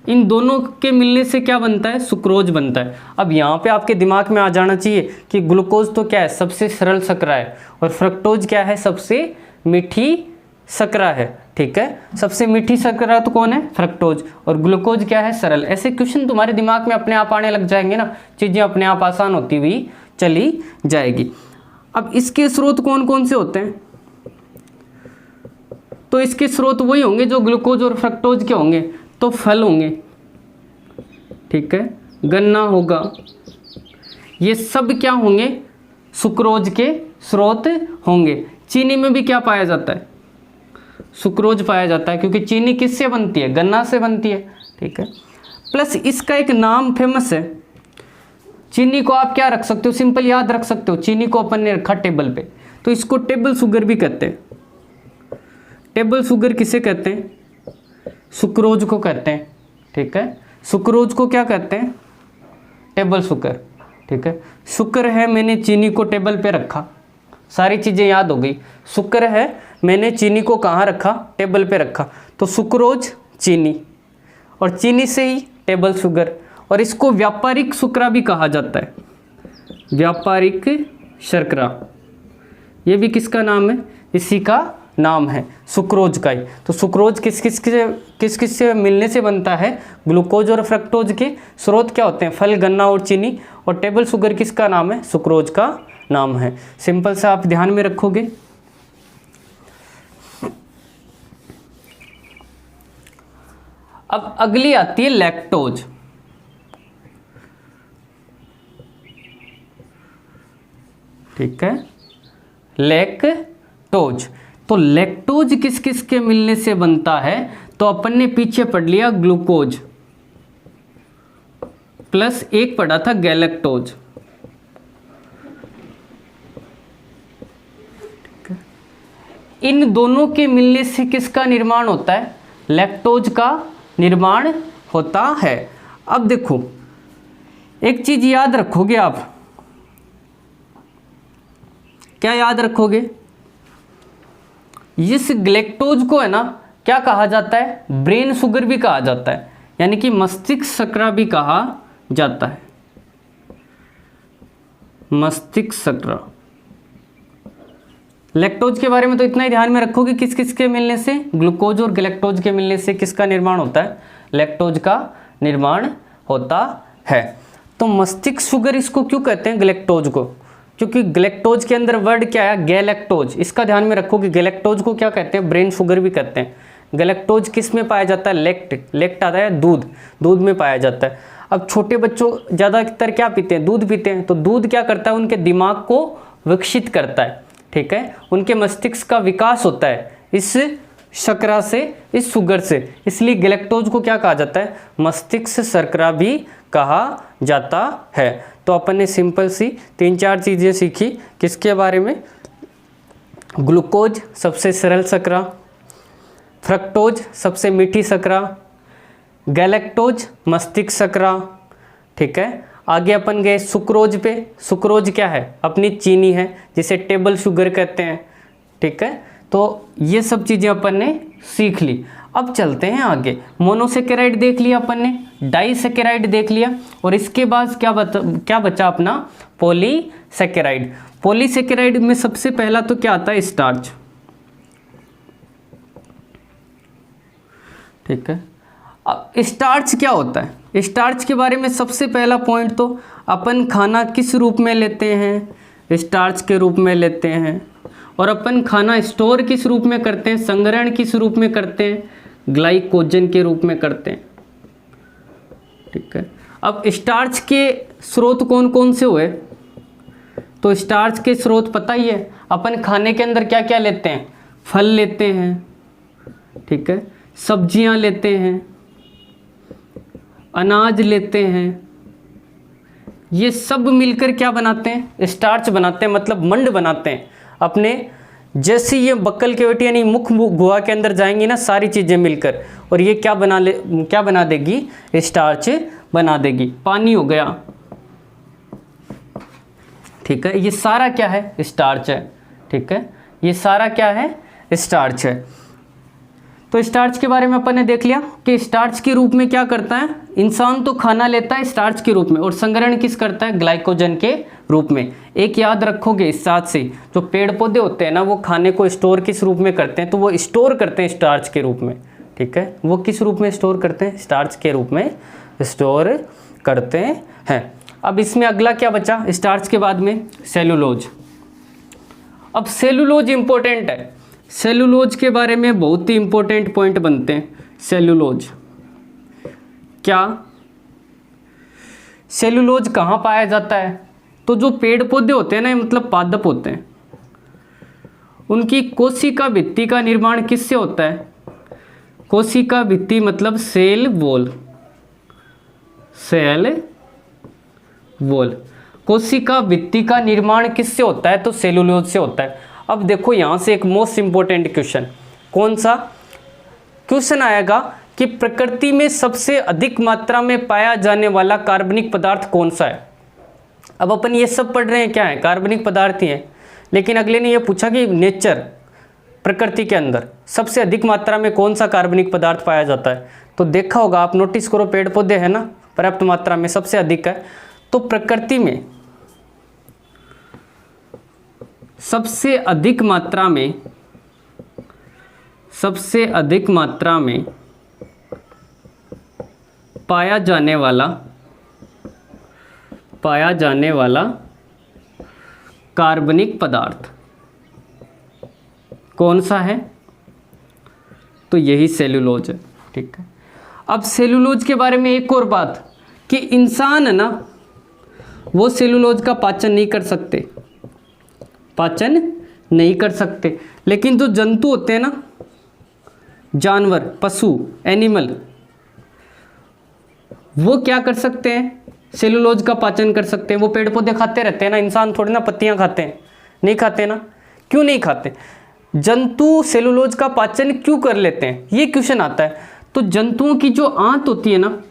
इन दोनों के मिलने से क्या बनता है, सुक्रोज बनता है। अब यहाँ पे आपके दिमाग में आ जाना चाहिए कि ग्लूकोज तो क्या है, सबसे सरल शर्करा है, और फ्रक्टोज क्या है, सबसे मीठी शर्करा है। ठीक है, सबसे मीठी शर्करा तो कौन है, फ्रक्टोज, और ग्लूकोज क्या है, सरल। ऐसे क्वेश्चन तुम्हारे दिमाग में अपने आप आने लग जाएंगे ना, चीज़ें अपने आप आसान होती हुई चली जाएगी। अब इसके स्रोत कौन कौन से होते हैं, तो इसके स्रोत वही होंगे जो ग्लूकोज और फ्रक्टोज के होंगे। तो फल होंगे, ठीक है, गन्ना होगा, ये सब क्या होंगे, सुक्रोज के स्रोत होंगे। चीनी में भी क्या पाया जाता है, सुक्रोज पाया जाता है, क्योंकि चीनी किससे बनती है, गन्ना से बनती है। ठीक है, प्लस इसका एक नाम फेमस है। चीनी को आप क्या रख सकते हो, सिंपल याद रख सकते हो, चीनी को अपन ने रखा टेबल पे, तो इसको टेबल शुगर भी कहते हैं। टेबल शुगर किसे कहते हैं, सुक्रोज को कहते हैं। ठीक है, सुक्रोज को क्या कहते हैं, टेबल शुगर। ठीक है, शुक्र है मैंने चीनी को टेबल पे रखा, सारी चीज़ें याद हो गई। शुक्र है मैंने चीनी को कहाँ रखा, टेबल पे रखा, तो सुक्रोज चीनी, और चीनी से ही टेबल शुगर। और इसको व्यापारिक शर्करा भी कहा जाता है, व्यापारिक शर्करा, ये भी किसका नाम है, इसी का नाम है, सुक्रोज का ही। तो सुक्रोज किस किस से मिलने से बनता है, ग्लूकोज और फ्रक्टोज के स्रोत क्या होते हैं, फल, गन्ना और चीनी, और टेबल शुगर किसका नाम है, सुक्रोज का नाम है। सिंपल सा आप ध्यान में रखोगे। अब अगली आती है लैक्टोज। ठीक है, लैक्टोज। तो लैक्टोज किस किस के मिलने से बनता है, तो अपन ने पीछे पढ़ लिया ग्लूकोज, प्लस एक पढ़ा था गैलेक्टोज। इन दोनों के मिलने से किसका निर्माण होता है, लैक्टोज का निर्माण होता है। अब देखो एक चीज याद रखोगे आप, क्या याद रखोगे, इस ग्लैक्टोज को है ना क्या कहा जाता है, ब्रेन शुगर भी कहा जाता है, यानी कि मस्तिष्क शर्करा भी कहा जाता है, मस्तिष्क शर्करा। लैक्टोज के बारे में तो इतना ही ध्यान में रखोगे, किस किस के मिलने से, ग्लूकोज और गैलेक्टोज के मिलने से किसका निर्माण होता है, लैक्टोज का निर्माण होता है। तो मस्तिष्क शुगर इसको क्यों कहते हैं, गैलेक्टोज को, क्योंकि गैलेक्टोज के अंदर वर्ड क्या है, गैलेक्टोज। इसका ध्यान में रखोगे, गैलेक्टोज को क्या कहते हैं, ब्रेन शुगर भी कहते हैं। गैलेक्टोज किस में पाया जाता है, लेक्ट आता है दूध में पाया जाता है। अब छोटे बच्चों ज़्यादातर क्या पीते हैं, दूध पीते हैं, तो दूध क्या करता है, उनके दिमाग को विकसित करता है। ठीक है, उनके मस्तिष्क का विकास होता है इस शर्करा से, इस शुगर से, इसलिए गैलेक्टोज को क्या कहा जाता है, मस्तिष्क शर्करा भी कहा जाता है। तो अपन ने सिंपल सी 3-4 चीज़ें सीखी, किसके बारे में, ग्लूकोज सबसे सरल शर्करा, फ्रक्टोज सबसे मीठी शर्करा, गैलेक्टोज मस्तिष्क शर्करा। ठीक है, आगे अपन गए सुक्रोज पे। सुक्रोज क्या है, अपनी चीनी है, जिसे टेबल शुगर कहते हैं। ठीक है, तो ये सब चीज़ें अपन ने सीख ली। अब चलते हैं आगे, मोनोसेकेराइड देख लिया अपन ने, डाइसेकेराइड देख लिया, और इसके बाद क्या बचा अपना, पॉलीसेकेराइड। पॉलीसेकेराइड में सबसे पहला तो क्या आता है, स्टार्च। ठीक है, अब स्टार्च क्या होता है, स्टार्च के बारे में सबसे पहला पॉइंट तो अपन खाना किस रूप में लेते हैं, स्टार्च के रूप में लेते हैं, और अपन खाना स्टोर किस रूप में करते हैं, संग्रहण किस रूप में करते हैं, ग्लाइकोजन के रूप में करते हैं। ठीक है, अब स्टार्च के स्रोत कौन कौन से हुए, तो स्टार्च के स्रोत पता ही है, अपन खाने के अंदर क्या क्या लेते हैं, फल लेते हैं, ठीक है, सब्जियां लेते हैं, अनाज लेते हैं, ये सब मिलकर क्या बनाते हैं? स्टार्च बनाते हैं, मतलब मंड बनाते हैं अपने। जैसे ये बक्कल कैविटी यानी मुख गुहा के अंदर जाएंगी ना सारी चीज़ें मिलकर, और ये क्या बना देगी? स्टार्च बना देगी। पानी हो गया, ठीक है, ये सारा क्या है? स्टार्च है, ठीक है, ये सारा क्या है? स्टार्च है। तो स्टार्च के बारे में अपन ने देख लिया कि स्टार्च के रूप में क्या करता है? इंसान तो खाना लेता है स्टार्च के रूप में, और संग्रहण किस करता है? ग्लाइकोजन के रूप में। एक याद रखोगे इस साथ से, जो पेड़ पौधे होते हैं ना वो खाने को स्टोर किस रूप में करते हैं? तो वो स्टोर करते हैं स्टार्च के रूप में, ठीक है। वो किस रूप में स्टोर करते हैं? स्टार्च के रूप में स्टोर करते हैं। अब इसमें अगला क्या बचा स्टार्च के बाद में? सेलुलोज। अब सेलुलोज इंपॉर्टेंट है, सेलुलोज के बारे में बहुत ही इंपॉर्टेंट पॉइंट बनते हैं। सेलुलोज क्या? सेलुलोज कहाँ पाया जाता है? तो जो पेड़ पौधे होते हैं ना, मतलब पादप होते हैं, उनकी कोशिका भित्ति का निर्माण किससे होता है? कोशिका भित्ति मतलब सेल वॉल, सेल वॉल। कोशिका भित्ति का निर्माण किससे होता है? तो सेलुलोज से होता है। अब देखो यहाँ से एक मोस्ट इंपॉर्टेंट क्वेश्चन, कौन सा क्वेश्चन आएगा कि प्रकृति में सबसे अधिक मात्रा में पाया जाने वाला कार्बनिक पदार्थ कौन सा है? अब अपन ये सब पढ़ रहे हैं क्या है? कार्बनिक पदार्थ ही है, लेकिन अगले ने ये पूछा कि नेचर, प्रकृति के अंदर सबसे अधिक मात्रा में कौन सा कार्बनिक पदार्थ पाया जाता है? तो देखा होगा आप, नोटिस करो, पेड़ पौधे है ना, पर्याप्त मात्रा में सबसे अधिक है। तो प्रकृति में सबसे अधिक मात्रा में पाया जाने वाला कार्बनिक पदार्थ कौन सा है? तो यही सेलुलोज है, ठीक है। अब सेलुलोज के बारे में एक और बात कि इंसान है ना, वो सेलुलोज का पाचन नहीं कर सकते, लेकिन जो जंतु होते हैं ना, जानवर, पशु, एनिमल, वो क्या कर सकते हैं? सेलुलोज का पाचन कर सकते हैं। वो पेड़ पौधे खाते रहते हैं ना, इंसान थोड़ी ना पत्तियां खाते हैं, नहीं खाते ना। क्यों नहीं खाते? जंतु सेलुलोज का पाचन क्यों कर लेते हैं? ये क्वेश्चन आता है। तो जंतुओं की जो आंत होती है ना,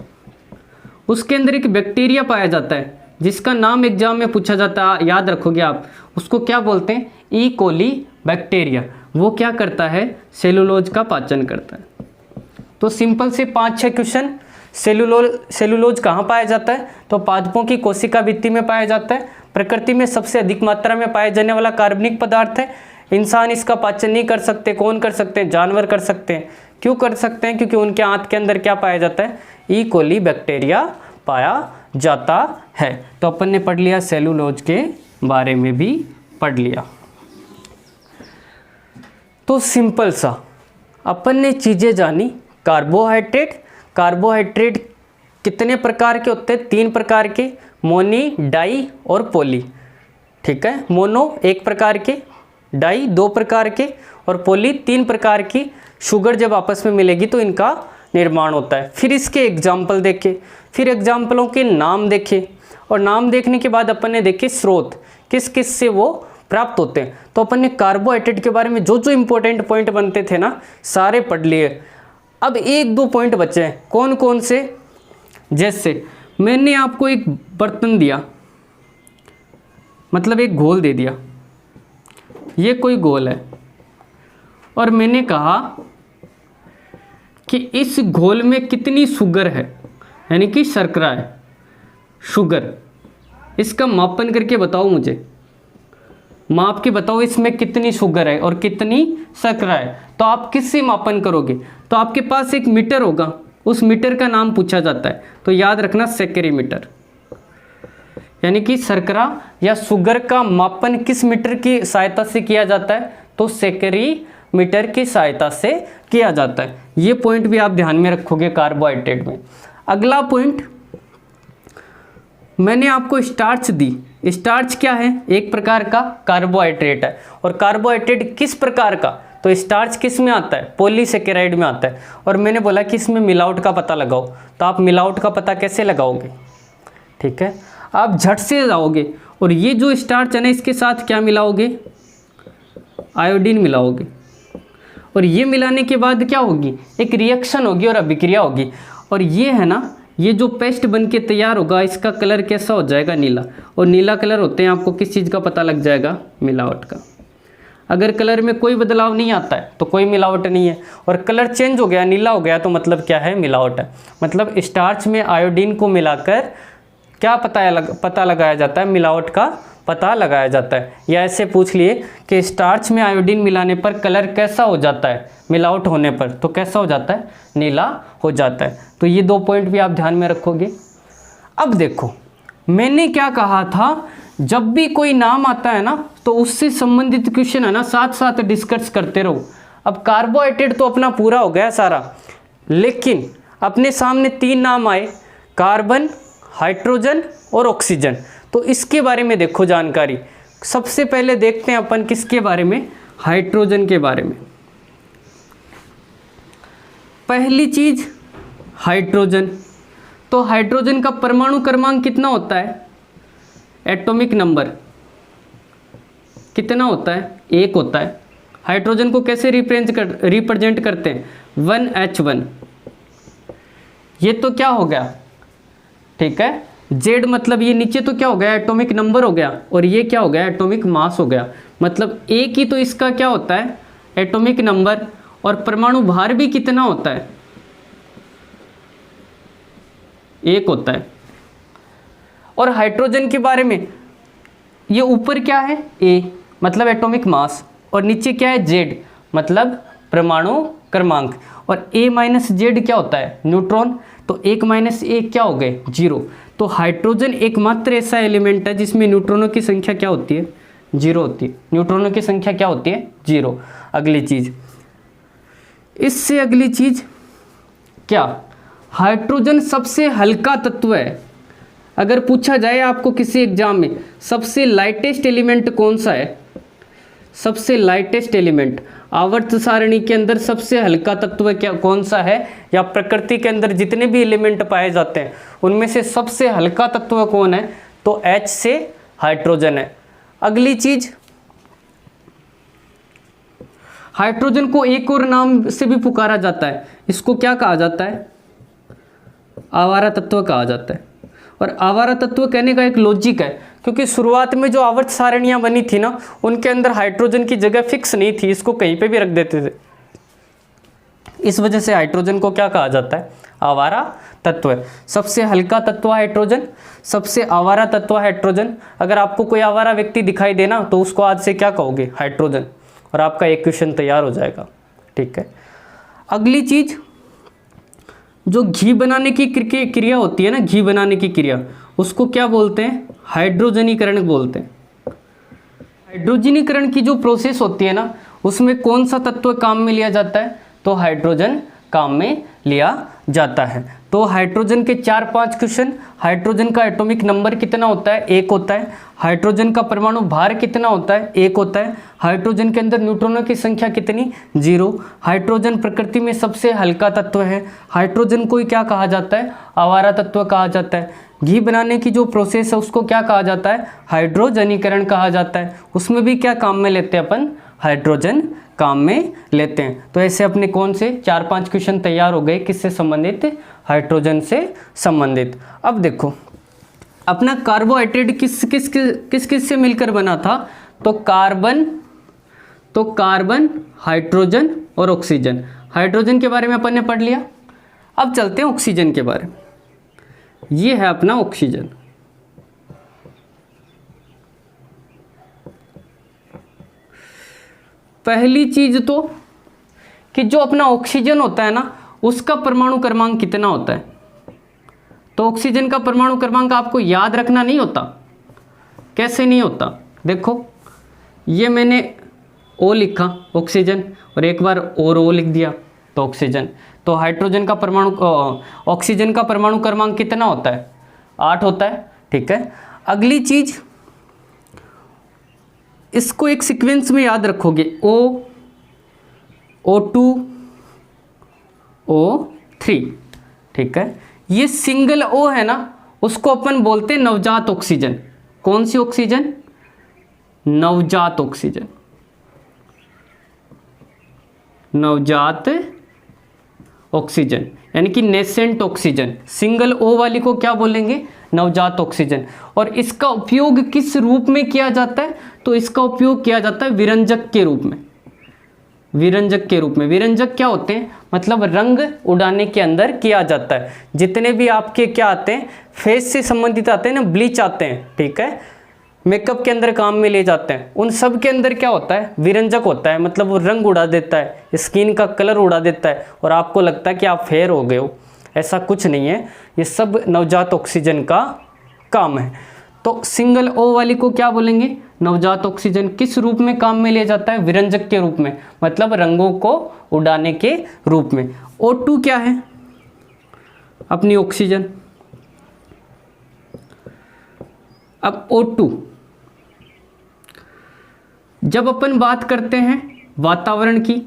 उसके अंदर एक बैक्टीरिया पाया जाता है जिसका नाम एग्जाम में पूछा जाता है, याद रखोगे आप, उसको क्या बोलते हैं? ई कोली बैक्टीरिया। वो क्या करता है? सेलुलोज का पाचन करता है। तो सिंपल से 5-6 क्वेश्चन। सेलुलोज कहाँ पाया जाता है? तो पादपों की कोशिका भित्ति में पाया जाता है। प्रकृति में सबसे अधिक मात्रा में पाया जाने वाला कार्बनिक पदार्थ है। इंसान इसका पाचन नहीं कर सकते। कौन कर सकते हैं? जानवर कर सकते हैं। क्यों कर सकते हैं? क्योंकि उनके आंत के अंदर क्या पाया जाता है? ई कोली बैक्टीरिया पाया जाता है। तो अपन ने पढ़ लिया, सेलुलोज के बारे में भी पढ़ लिया। तो सिंपल सा अपन ने चीज़ें जानी। कार्बोहाइड्रेट कितने प्रकार के होते हैं? 3 प्रकार के, मोनी, डाई और पॉली, ठीक है। मोनो 1 प्रकार के, डाई 2 प्रकार के और पॉली 3 प्रकार की। शुगर जब आपस में मिलेगी तो इनका निर्माण होता है। फिर इसके एग्जाम्पल देखे, फिर एग्जाम्पलों के नाम देखे, और नाम देखने के बाद अपन ने देखे स्रोत किस किस से वो प्राप्त होते हैं। तो अपन ने कार्बोहाइड्रेट के बारे में जो जो इंपॉर्टेंट पॉइंट बनते थे ना, सारे पढ़ लिए। अब 1-2 पॉइंट बचे हैं। कौन कौन से? जैसे मैंने आपको एक बर्तन दिया, मतलब एक घोल दे दिया, ये कोई घोल है, और मैंने कहा कि इस घोल में कितनी शुगर है, यानी कि शर्करा है, शुगर, इसका मापन करके बताओ मुझे, माप के बताओ इसमें कितनी शुगर है और कितनी शर्करा है। तो आप किससे मापन करोगे? तो आपके पास एक मीटर होगा, उस मीटर का नाम पूछा जाता है। तो याद रखना सेकेरीमीटर, यानी कि शर्करा या शुगर का मापन किस मीटर की सहायता से किया जाता है? तो सेकेरीमीटर की सहायता से किया जाता है। ये पॉइंट भी आप ध्यान में रखोगे कार्बोहाइड्रेट में। अगला पॉइंट, मैंने आपको स्टार्च दी। स्टार्च क्या है? एक प्रकार का कार्बोहाइड्रेट है। और कार्बोहाइड्रेट किस प्रकार का? तो स्टार्च किस में आता है? पॉलीसेकेराइड में आता है। और मैंने बोला कि इसमें मिलावट का पता लगाओ, तो आप मिलावट का पता कैसे लगाओगे? ठीक है, आप झट से जाओगे और ये जो स्टार्च है ना इसके साथ क्या मिलाओगे? आयोडीन मिलाओगे। और ये मिलाने के बाद क्या होगी? एक रिएक्शन होगी और अभिक्रिया होगी। और ये है ना, ये जो पेस्ट बन के तैयार होगा इसका कलर कैसा हो जाएगा? नीला। और नीला कलर होते हैं, आपको किस चीज़ का पता लग जाएगा? मिलावट का। अगर कलर में कोई बदलाव नहीं आता है तो कोई मिलावट नहीं है, और कलर चेंज हो गया, नीला हो गया, तो मतलब क्या है? मिलावट है। मतलब स्टार्च में आयोडीन को मिलाकर क्या पता लगाया जाता है? मिलावट का पता लगाया जाता है। या ऐसे पूछ लिए कि स्टार्च में आयोडीन मिलाने पर कलर कैसा हो जाता है? मिलावट होने पर तो कैसा हो जाता है? नीला हो जाता है। तो ये 2 पॉइंट भी आप ध्यान में रखोगे। अब देखो, मैंने क्या कहा था, जब भी कोई नाम आता है ना तो उससे संबंधित क्वेश्चन है ना साथ साथ डिस्कस करते रहो। अब कार्बोहाइड्रेट तो अपना पूरा हो गया सारा, लेकिन अपने सामने 3 नाम आए, कार्बन, हाइड्रोजन और ऑक्सीजन। तो इसके बारे में देखो जानकारी। सबसे पहले देखते हैं अपन किसके बारे में? हाइड्रोजन के बारे में। पहली चीज हाइड्रोजन। तो हाइड्रोजन का परमाणु क्रमांक कितना होता है? एटॉमिक नंबर कितना होता है? 1 होता है। हाइड्रोजन को कैसे रिप्रेजेंट करते हैं? 1H1। ये तो क्या हो गया? ठीक है, जेड मतलब ये नीचे तो क्या हो गया? एटॉमिक नंबर हो गया। और ये क्या हो गया? एटॉमिक मास हो गया। मतलब एक ही तो इसका क्या होता है? Atomic number. और परमाणु भार भी कितना होता है? 1 होता है। और हाइड्रोजन के बारे में, ये ऊपर क्या है? A मतलब एटॉमिक मास, और नीचे क्या है? Z मतलब परमाणु क्रमांक। और A माइनस जेड क्या होता है? न्यूट्रॉन। तो 1 माइनस ए क्या हो गए? 0। तो हाइड्रोजन एकमात्र ऐसा एलिमेंट है जिसमें न्यूट्रॉनों की संख्या क्या होती है? 0 होती है। न्यूट्रॉनों की संख्या क्या होती है? 0। अगली चीज, इससे अगली चीज क्या? हाइड्रोजन सबसे हल्का तत्व है। अगर पूछा जाए आपको किसी एग्जाम में सबसे लाइटेस्ट एलिमेंट कौन सा है? सबसे लाइटेस्ट एलिमेंट आवर्त सारणी के अंदर सबसे हल्का तत्व क्या कौन सा है? या प्रकृति के अंदर जितने भी एलिमेंट पाए जाते हैं उनमें से सबसे हल्का तत्व कौन है? तो H से हाइड्रोजन है। अगली चीज, हाइड्रोजन को एक और नाम से भी पुकारा जाता है। इसको क्या कहा जाता है? आवारा तत्व कहा जाता है। और आवारा तत्व कहने का एक लॉजिक है, क्योंकि शुरुआत में जो आवर्त सारणियां बनी थी ना उनके अंदर हाइड्रोजन की जगह फिक्स नहीं थी, इसको कहीं पे भी रख देते थे। इस वजह से हाइड्रोजन को क्या कहा जाता है? आवारा तत्व। सबसे हल्का तत्व हाइड्रोजन, सबसे आवारा तत्व हाइड्रोजन। अगर आपको कोई आवारा व्यक्ति दिखाई देना तो उसको आज से क्या कहोगे? हाइड्रोजन। और आपका एक क्वेश्चन तैयार हो जाएगा। ठीक है, अगली चीज, जो घी बनाने की क्रिया होती है ना, घी बनाने की क्रिया, उसको क्या बोलते हैं? हाइड्रोजनीकरण बोलते हैं। हाइड्रोजनीकरण की जो प्रोसेस होती है ना उसमें कौन सा तत्व काम में लिया जाता है? तो हाइड्रोजन काम में लिया जाता है। तो हाइड्रोजन के 4-5 क्वेश्चन। हाइड्रोजन का एटॉमिक नंबर कितना होता है? 1 होता है। हाइड्रोजन का परमाणु भार कितना होता है? 1 होता है। हाइड्रोजन के अंदर न्यूट्रॉनों की संख्या कितनी? 0। हाइड्रोजन प्रकृति में सबसे हल्का तत्व है। हाइड्रोजन को क्या कहा जाता है? आवारा तत्व कहा जाता है। घी बनाने की जो प्रोसेस है उसको क्या कहा जाता है? हाइड्रोजनीकरण कहा जाता है। उसमें भी क्या काम में लेते हैं अपन? हाइड्रोजन काम में लेते हैं। तो ऐसे अपने कौन से 4-5 क्वेश्चन तैयार हो गए, किससे संबंधित? हाइड्रोजन से संबंधित। अब देखो, अपना कार्बोहाइड्रेट किस किस से मिलकर बना था? तो कार्बन, हाइड्रोजन और ऑक्सीजन। हाइड्रोजन के बारे में अपन ने पढ़ लिया। अब चलते हैं ऑक्सीजन के बारे में। ये है अपना ऑक्सीजन। पहली चीज तो कि जो अपना ऑक्सीजन होता है ना उसका परमाणु क्रमांक कितना होता है? तो ऑक्सीजन का परमाणु क्रमांक आपको याद रखना नहीं होता। कैसे नहीं होता? देखो, ये मैंने O लिखा ऑक्सीजन, और एक बार और O लिख दिया तो ऑक्सीजन। तो हाइड्रोजन का परमाणु ऑक्सीजन का परमाणु क्रमांक कितना होता है? 8 होता है। ठीक है, अगली चीज, इसको एक सीक्वेंस में याद रखोगे। O O2O3, ठीक है। ये सिंगल O है ना, उसको अपन बोलते हैं नवजात ऑक्सीजन। कौन सी ऑक्सीजन? नवजात ऑक्सीजन, नवजात ऑक्सीजन यानी कि नेसेंट ऑक्सीजन। सिंगल O वाली को क्या बोलेंगे? नवजात ऑक्सीजन। और इसका उपयोग किस रूप में किया जाता है? तो इसका उपयोग किया जाता है विरंजक के रूप में। विरंजक के रूप में। विरंजक क्या होते हैं? मतलब रंग उड़ाने के अंदर किया जाता है। जितने भी आपके क्या आते हैं, फेस से संबंधित आते हैं ना, ब्लीच आते हैं, ठीक है, मेकअप के अंदर काम में ले जाते हैं, उन सब के अंदर क्या होता है? विरंजक होता है। मतलब वो रंग उड़ा देता है, स्किन का कलर उड़ा देता है और आपको लगता है कि आप फेयर हो गए हो। ऐसा कुछ नहीं है, ये सब नवजात ऑक्सीजन का काम है। तो सिंगल O वाली को क्या बोलेंगे? नवजात ऑक्सीजन। किस रूप में काम में लिया जाता है? विरंजक के रूप में, मतलब रंगों को उड़ाने के रूप में। O2 क्या है? अपनी ऑक्सीजन। अब O2, जब अपन बात करते हैं वातावरण की,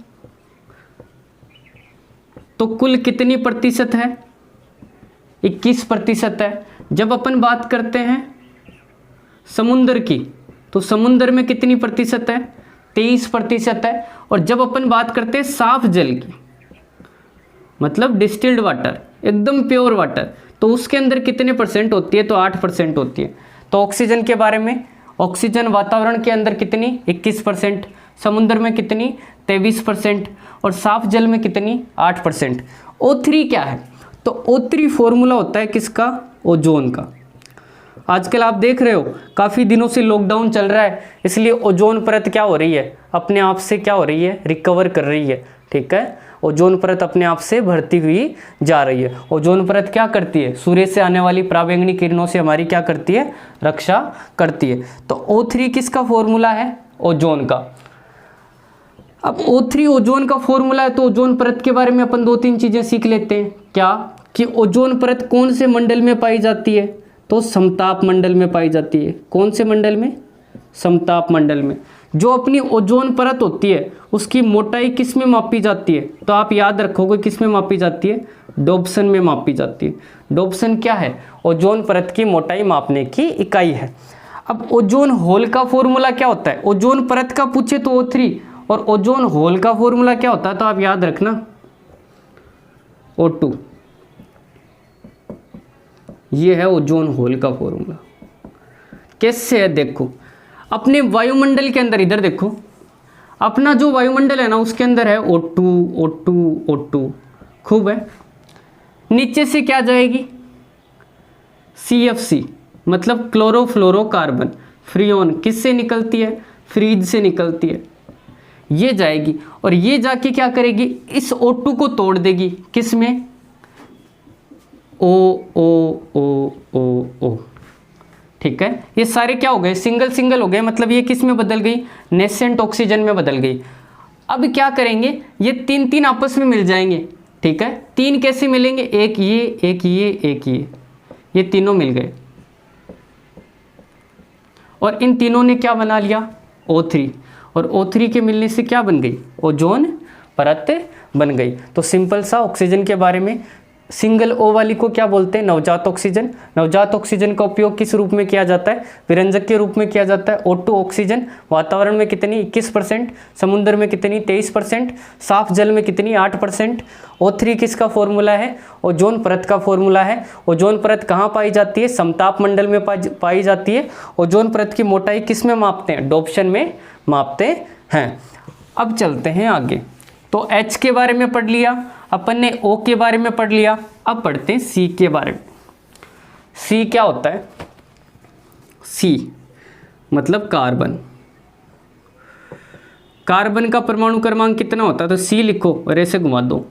तो कुल कितनी प्रतिशत है? 21% है। जब अपन बात करते हैं समुद्र की, तो समुद्र में कितनी प्रतिशत है? 23% है। और जब अपन बात करते हैं साफ जल की, मतलब डिस्टिल्ड वाटर, एकदम प्योर वाटर, तो उसके अंदर कितने परसेंट होती है? तो 8% होती है। तो ऑक्सीजन के बारे में, ऑक्सीजन वातावरण के अंदर कितनी? 21%, समुद्र में कितनी? 23%, और साफ जल में कितनी? 8%। O3 क्या है? तो O3 फॉर्मूला होता है किसका? ओजोन का। आजकल आप देख रहे हो काफ़ी दिनों से लॉकडाउन चल रहा है, इसलिए ओजोन परत क्या हो रही है? अपने आप से क्या हो रही है? रिकवर कर रही है, ठीक है। ओजोन परत अपने आप से बढ़ती हुई जा रही है। ओजोन परत क्या करती है? सूर्य से आने वाली पराबैंगनी किरणों से हमारी क्या करती है? रक्षा करती है। तो O3 किसका फॉर्मूला है? ओजोन का। अब O3 ओजोन का फॉर्मूला है, तो ओजोन परत के बारे में अपन 2-3 चीज़ें सीख लेते हैं। क्या? कि ओजोन परत कौन से मंडल में पाई जाती है? तो समताप मंडल में पाई जाती है। कौन से मंडल में? समताप मंडल में। जो अपनी ओजोन परत होती है उसकी मोटाई किस में मापी जाती है? तो आप याद रखोगे किस में मापी जाती है? डोप्सन में मापी जाती है। डोप्सन क्या है? ओजोन परत की मोटाई मापने की इकाई है। अब ओजोन होल का फॉर्मूला क्या होता है? ओजोन परत का पूछे तो O3, और ओजोन होल का फॉर्मूला क्या होता है? तो आप याद रखना O2। ये है ओजोन होल का फॉर्मूला। कैसे है? देखो, अपने वायुमंडल के अंदर, इधर देखो, अपना जो वायुमंडल है ना, उसके अंदर है O2 O2 O2, खूब है। नीचे से क्या जाएगी? CFC, मतलब क्लोरोफ्लोरोकार्बन। फ्रीऑन किससे निकलती है? फ्रीज से निकलती है। ये जाएगी और ये जाके क्या करेगी? इस O2 को तोड़ देगी। किस में? O O O O O, ठीक है। ये सारे क्या हो गए? सिंगल सिंगल हो गए, मतलब ये किस में बदल गई? नेसेंट ऑक्सीजन में बदल गई। अब क्या करेंगे? ये 3-3 आपस में मिल जाएंगे, ठीक है। 3 कैसे मिलेंगे? एक ये, एक ये, एक ये तीनों मिल गए, और इन तीनों ने क्या बना लिया? O3। और O3 के मिलने से क्या बन गई? ओजोन परत बन गई। तो सिंपल सा ऑक्सीजन के बारे में। सिंगल O वाली को क्या बोलते हैं? नवजात ऑक्सीजन। नवजात ऑक्सीजन का उपयोग किस रूप में किया जाता है? विरंजक के रूप में किया जाता है। O2 ऑक्सीजन वातावरण में कितनी? 21%, समुद्र में कितनी? 23%, साफ जल में कितनी? 8%। O3 किसका फॉर्मूला है? ओजोन परत का फॉर्मूला है। ओजोन परत कहाँ पाई जाती है? समताप मंडल में पाई जाती है। ओजोन परत की मोटाई किस में मापते हैं? डोप्शन में मापते हैं। अब चलते हैं आगे। तो H के बारे में पढ़ लिया अपन ने, O के बारे में पढ़ लिया। अब पढ़ते हैं C के बारे में। C क्या होता है? C मतलब कार्बन। कार्बन का परमाणु क्रमांक कितना होता है? तो C लिखो और ऐसे घुमा दो,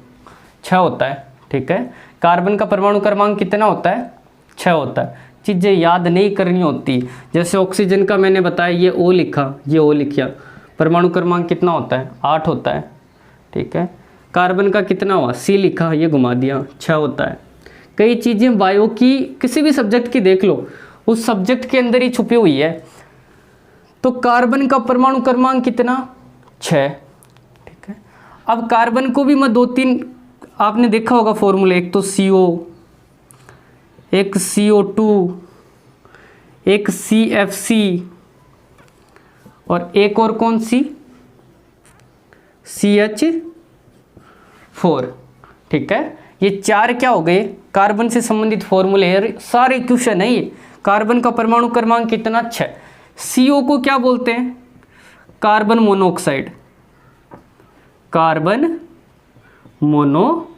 6 होता है, ठीक है। कार्बन का परमाणु क्रमांक कितना होता है? 6 होता है। चीज़ें याद नहीं करनी होती। जैसे ऑक्सीजन का मैंने बताया, ये O लिखा, ये O लिखा, परमाणु क्रमांक कितना होता है? 8 होता है, ठीक है। कार्बन का कितना हुआ? C लिखा, ये घुमा दिया, 6 होता है। कई चीज़ें बायो की, किसी भी सब्जेक्ट की देख लो, उस सब्जेक्ट के अंदर ही छुपी हुई है। तो कार्बन का परमाणु क्रमांक कितना? 6, ठीक है। अब कार्बन को भी मैं 2-3 आपने देखा होगा फॉर्मूला, एक तो CO, एक CO2, एक CFC और एक और कौन सी CH4। ठीक है, ये 4 क्या हो गए कार्बन से संबंधित फॉर्मूले है, सारे क्वेश्चन है ये। कार्बन का परमाणु क्रमांक कितना 6। CO को क्या बोलते हैं, कार्बन मोनोऑक्साइड, कार्बन मोनोऑक्साइड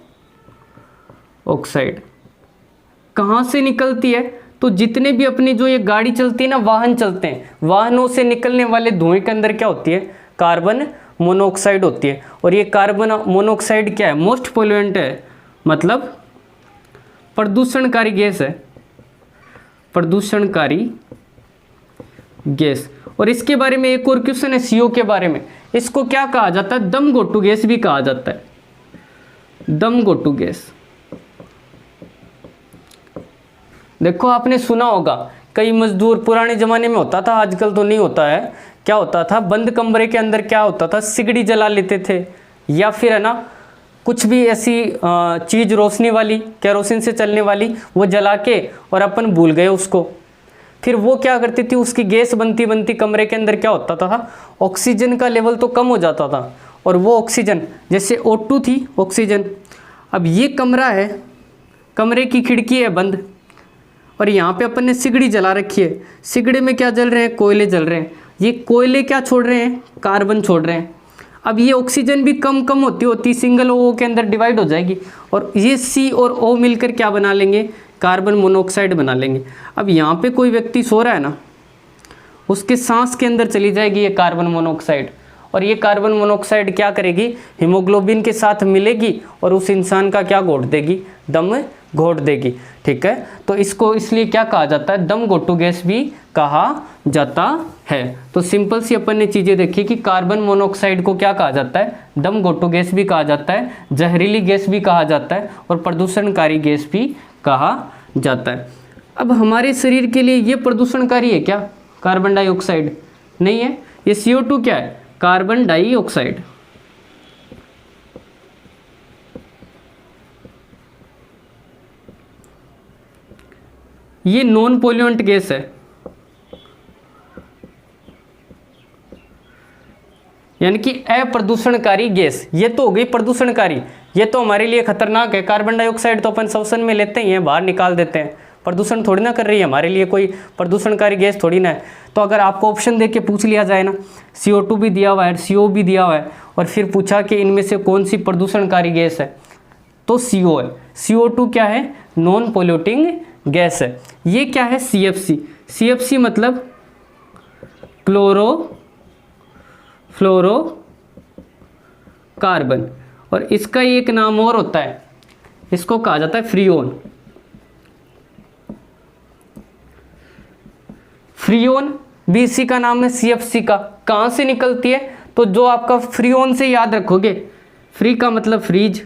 कहाँ से निकलती है, तो जितने भी अपनी जो ये गाड़ी चलती है ना, वाहन चलते हैं, वाहनों से निकलने वाले धुएं के अंदर क्या होती है, कार्बन मोनोऑक्साइड होती है। और ये कार्बन मोनोऑक्साइड क्या है, मोस्ट पोल्यूएंट है, मतलब प्रदूषणकारी गैस है, प्रदूषणकारी गैस। और इसके बारे में एक और क्वेश्चन है CO के बारे में, इसको क्या कहा जाता है, दम घोटू गैस भी कहा जाता है, दम घोटू गैस। देखो आपने सुना होगा, कई मजदूर पुराने ज़माने में होता था, आजकल तो नहीं होता है, क्या होता था, बंद कमरे के अंदर क्या होता था, सिगड़ी जला लेते थे, या फिर है ना कुछ भी ऐसी चीज़ रोशनी वाली, केरोसिन से चलने वाली, वो जला के और अपन भूल गए उसको। फिर वो क्या करती थी, उसकी गैस बनती बनती कमरे के अंदर क्या होता था, ऑक्सीजन का लेवल तो कम हो जाता था, और वो ऑक्सीजन जैसे O2 थी ऑक्सीजन। अब ये कमरा है, कमरे की खिड़की है बंद, और यहाँ पे अपन ने सिगड़ी जला रखी है, सिगड़ी में क्या जल रहे हैं, कोयले जल रहे हैं। ये कोयले क्या छोड़ रहे हैं, कार्बन छोड़ रहे हैं। अब ये ऑक्सीजन भी कम कम होती सिंगल O के अंदर डिवाइड हो जाएगी, और ये C और O मिलकर क्या बना लेंगे, कार्बन मोनोऑक्साइड बना लेंगे। अब यहाँ पे कोई व्यक्ति सो रहा है ना, उसके सांस के अंदर चली जाएगी ये कार्बन मोनोऑक्साइड, और ये कार्बन मोनोऑक्साइड क्या करेगी, हीमोग्लोबिन के साथ मिलेगी और उस इंसान का क्या घोट देगी, दम घोट देगी। ठीक है, तो इसको इसलिए क्या कहा जाता है, दम घोटू गैस भी कहा जाता है। तो सिंपल सी अपन ने चीज़ें देखी कि कार्बन मोनोऑक्साइड को क्या कहा जाता है, दम घोटू गैस भी कहा जाता है, जहरीली गैस भी कहा जाता है, और प्रदूषणकारी गैस भी कहा जाता है। अब हमारे शरीर के लिए ये प्रदूषणकारी है क्या, कार्बन डाइऑक्साइड नहीं है। ये CO2 क्या है, कार्बन डाइऑक्साइड। ये नॉन पोल्यूएंट गैस है, यानी कि अप्रदूषणकारी गैस। ये तो हो गई प्रदूषणकारी, ये तो हमारे लिए खतरनाक है। कार्बन डाइऑक्साइड तो अपन श्वसन में लेते ही हैं, बाहर निकाल देते हैं, प्रदूषण थोड़ी ना कर रही है हमारे लिए, कोई प्रदूषणकारी गैस थोड़ी ना है। तो अगर आपको ऑप्शन दे के पूछ लिया जाए ना, CO2 भी दिया हुआ है, CO भी दिया हुआ है, और फिर पूछा कि इनमें से कौन सी प्रदूषणकारी गैस है, तो CO है। CO2 क्या है, नॉन पोल्यूटिंग गैस है। ये क्या है, CFC। CFC मतलब क्लोरोफ्लोरोकार्बन, और इसका एक नाम और होता है, इसको कहा जाता है फ्रीओन। फ्रीओन भी इसी का नाम है, CFC का। कहाँ से निकलती है, तो जो आपका फ्रीओन से याद रखोगे, फ्री का मतलब फ्रीज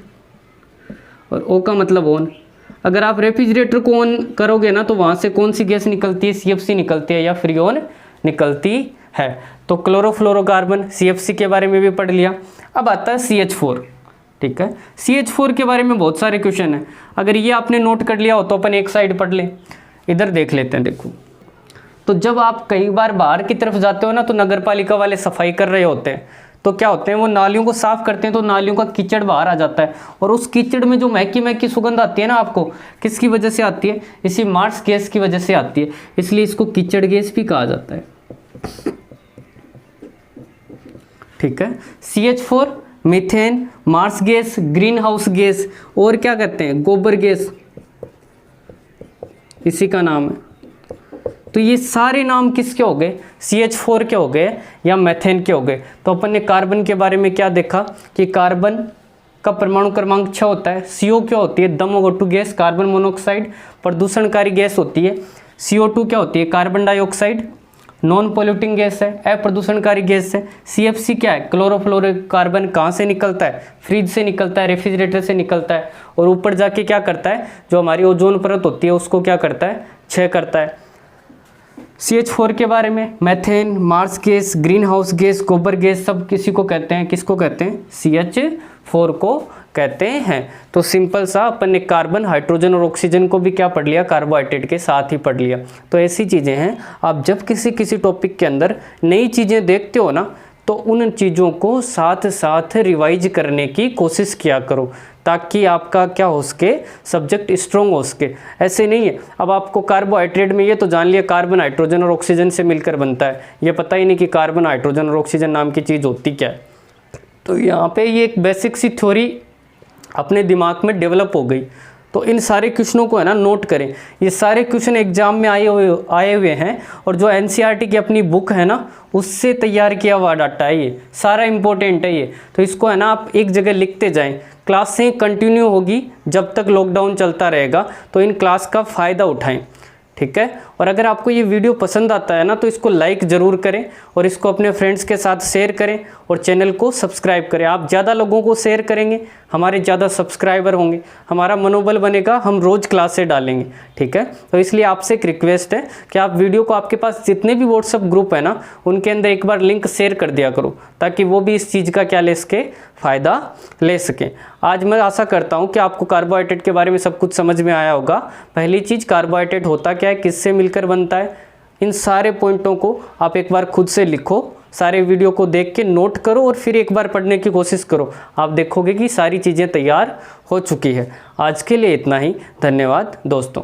और O का मतलब ऑन। अगर आप रेफ्रिजरेटर को ऑन करोगे ना, तो वहाँ से कौन सी गैस निकलती है, CFC निकलती है या फ्रीओन निकलती है। तो क्लोरोफ्लोरोकार्बन, CFC के बारे में भी पढ़ लिया। अब आता है CH4। ठीक है, CH4 के बारे में बहुत सारे क्वेश्चन हैं, अगर ये आपने नोट कर लिया हो तो अपन एक साइड पढ़ लें। इधर देख लेते हैं, देखो तो जब आप कई बार बाहर की तरफ जाते हो ना, तो नगर पालिका वाले सफाई कर रहे होते हैं, तो क्या होते हैं, वो नालियों को साफ करते हैं, तो नालियों का कीचड़ बाहर आ जाता है, और उस कीचड़ में जो महकी महकी सुगंध आती है ना, आपको किसकी वजह से आती है, इसी मार्स गैस की वजह से आती है, इसलिए इसको कीचड़ गैस भी कहा जाता है। ठीक है, CH4 methane, marsh gas, green house gas, और क्या कहते हैं, गोबर गैस, इसी का नाम है। तो ये सारे नाम किसके हो गए, CH4 के हो गए या मेथेन के हो गए। तो अपन ने कार्बन के बारे में क्या देखा कि कार्बन का परमाणु क्रमांक 6 होता है। CO क्या होती है, दम घोटू गैस, कार्बन मोनोऑक्साइड प्रदूषणकारी गैस होती है। CO2 क्या होती है, carbon dioxide, non polluting gas है, अप्रदूषणकारी गैस है। CFC क्या है, क्लोरोफ्लोरोकार्बन, कहाँ से निकलता है, फ्रिज से निकलता है, रेफ्रिजरेटर से निकलता है, और ऊपर जाके क्या करता है, जो हमारी ओजोन परत होती है उसको क्या करता है, क्षय करता है। CH4 के बारे में, methane, marsh gas, green house gas, गोबर गैस, सब किसी को कहते हैं, किसको कहते हैं? CH4 को कहते हैं। तो सिंपल सा अपन ने कार्बन, हाइड्रोजन और ऑक्सीजन को भी क्या पढ़ लिया? कार्बोहाइड्रेट के साथ ही पढ़ लिया। तो ऐसी चीज़ें हैं, आप जब किसी टॉपिक के अंदर नई चीज़ें देखते हो ना, तो उन चीज़ों को साथ साथ रिवाइज करने की कोशिश किया करो, ताकि आपका क्या हो सके? सब्जेक्ट स्ट्रॉन्ग हो सके। ऐसे नहीं है अब आपको कार्बोहाइड्रेट में ये तो जान लिया कार्बन, हाइड्रोजन और ऑक्सीजन से मिलकर बनता है, ये पता ही नहीं कि कार्बन, हाइड्रोजन और ऑक्सीजन नाम की चीज़ होती क्या है। तो यहाँ पे ये एक बेसिक सी थ्योरी अपने दिमाग में डेवलप हो गई। तो इन सारे क्वेश्चनों को है ना नोट करें, ये सारे क्वेश्चन एग्जाम में आए हुए हैं, और जो NCERT की अपनी बुक है ना उससे तैयार किया हुआ डाटा है, ये सारा इंपॉर्टेंट है ये। तो इसको है ना आप एक जगह लिखते जाएं, क्लासें कंटिन्यू होगी जब तक लॉकडाउन चलता रहेगा, तो इन क्लास का फ़ायदा उठाएं, ठीक है। और अगर आपको ये वीडियो पसंद आता है ना तो इसको लाइक ज़रूर करें और इसको अपने फ्रेंड्स के साथ शेयर करें और चैनल को सब्सक्राइब करें। आप ज़्यादा लोगों को शेयर करेंगे, हमारे ज़्यादा सब्सक्राइबर होंगे, हमारा मनोबल बनेगा, हम रोज़ क्लासें डालेंगे, ठीक है। तो इसलिए आपसे एक रिक्वेस्ट है कि आप वीडियो को, आपके पास जितने भी व्हाट्सअप ग्रुप है ना उनके अंदर एक बार लिंक शेयर कर दिया करो, ताकि वो भी इस चीज़ का क्या ले सके? फ़ायदा ले सकें। आज मैं आशा करता हूँ कि आपको कार्बोहाइड्रेट के बारे में सब कुछ समझ में आया होगा। पहली चीज़, कार्बोहाइड्रेट होता क्या है, किससे मिलकर बनता है, इन सारे पॉइंटों को आप एक बार खुद से लिखो, सारे वीडियो को देख के नोट करो और फिर एक बार पढ़ने की कोशिश करो। आप देखोगे कि सारी चीज़ें तैयार हो चुकी है। आज के लिए इतना ही, धन्यवाद दोस्तों।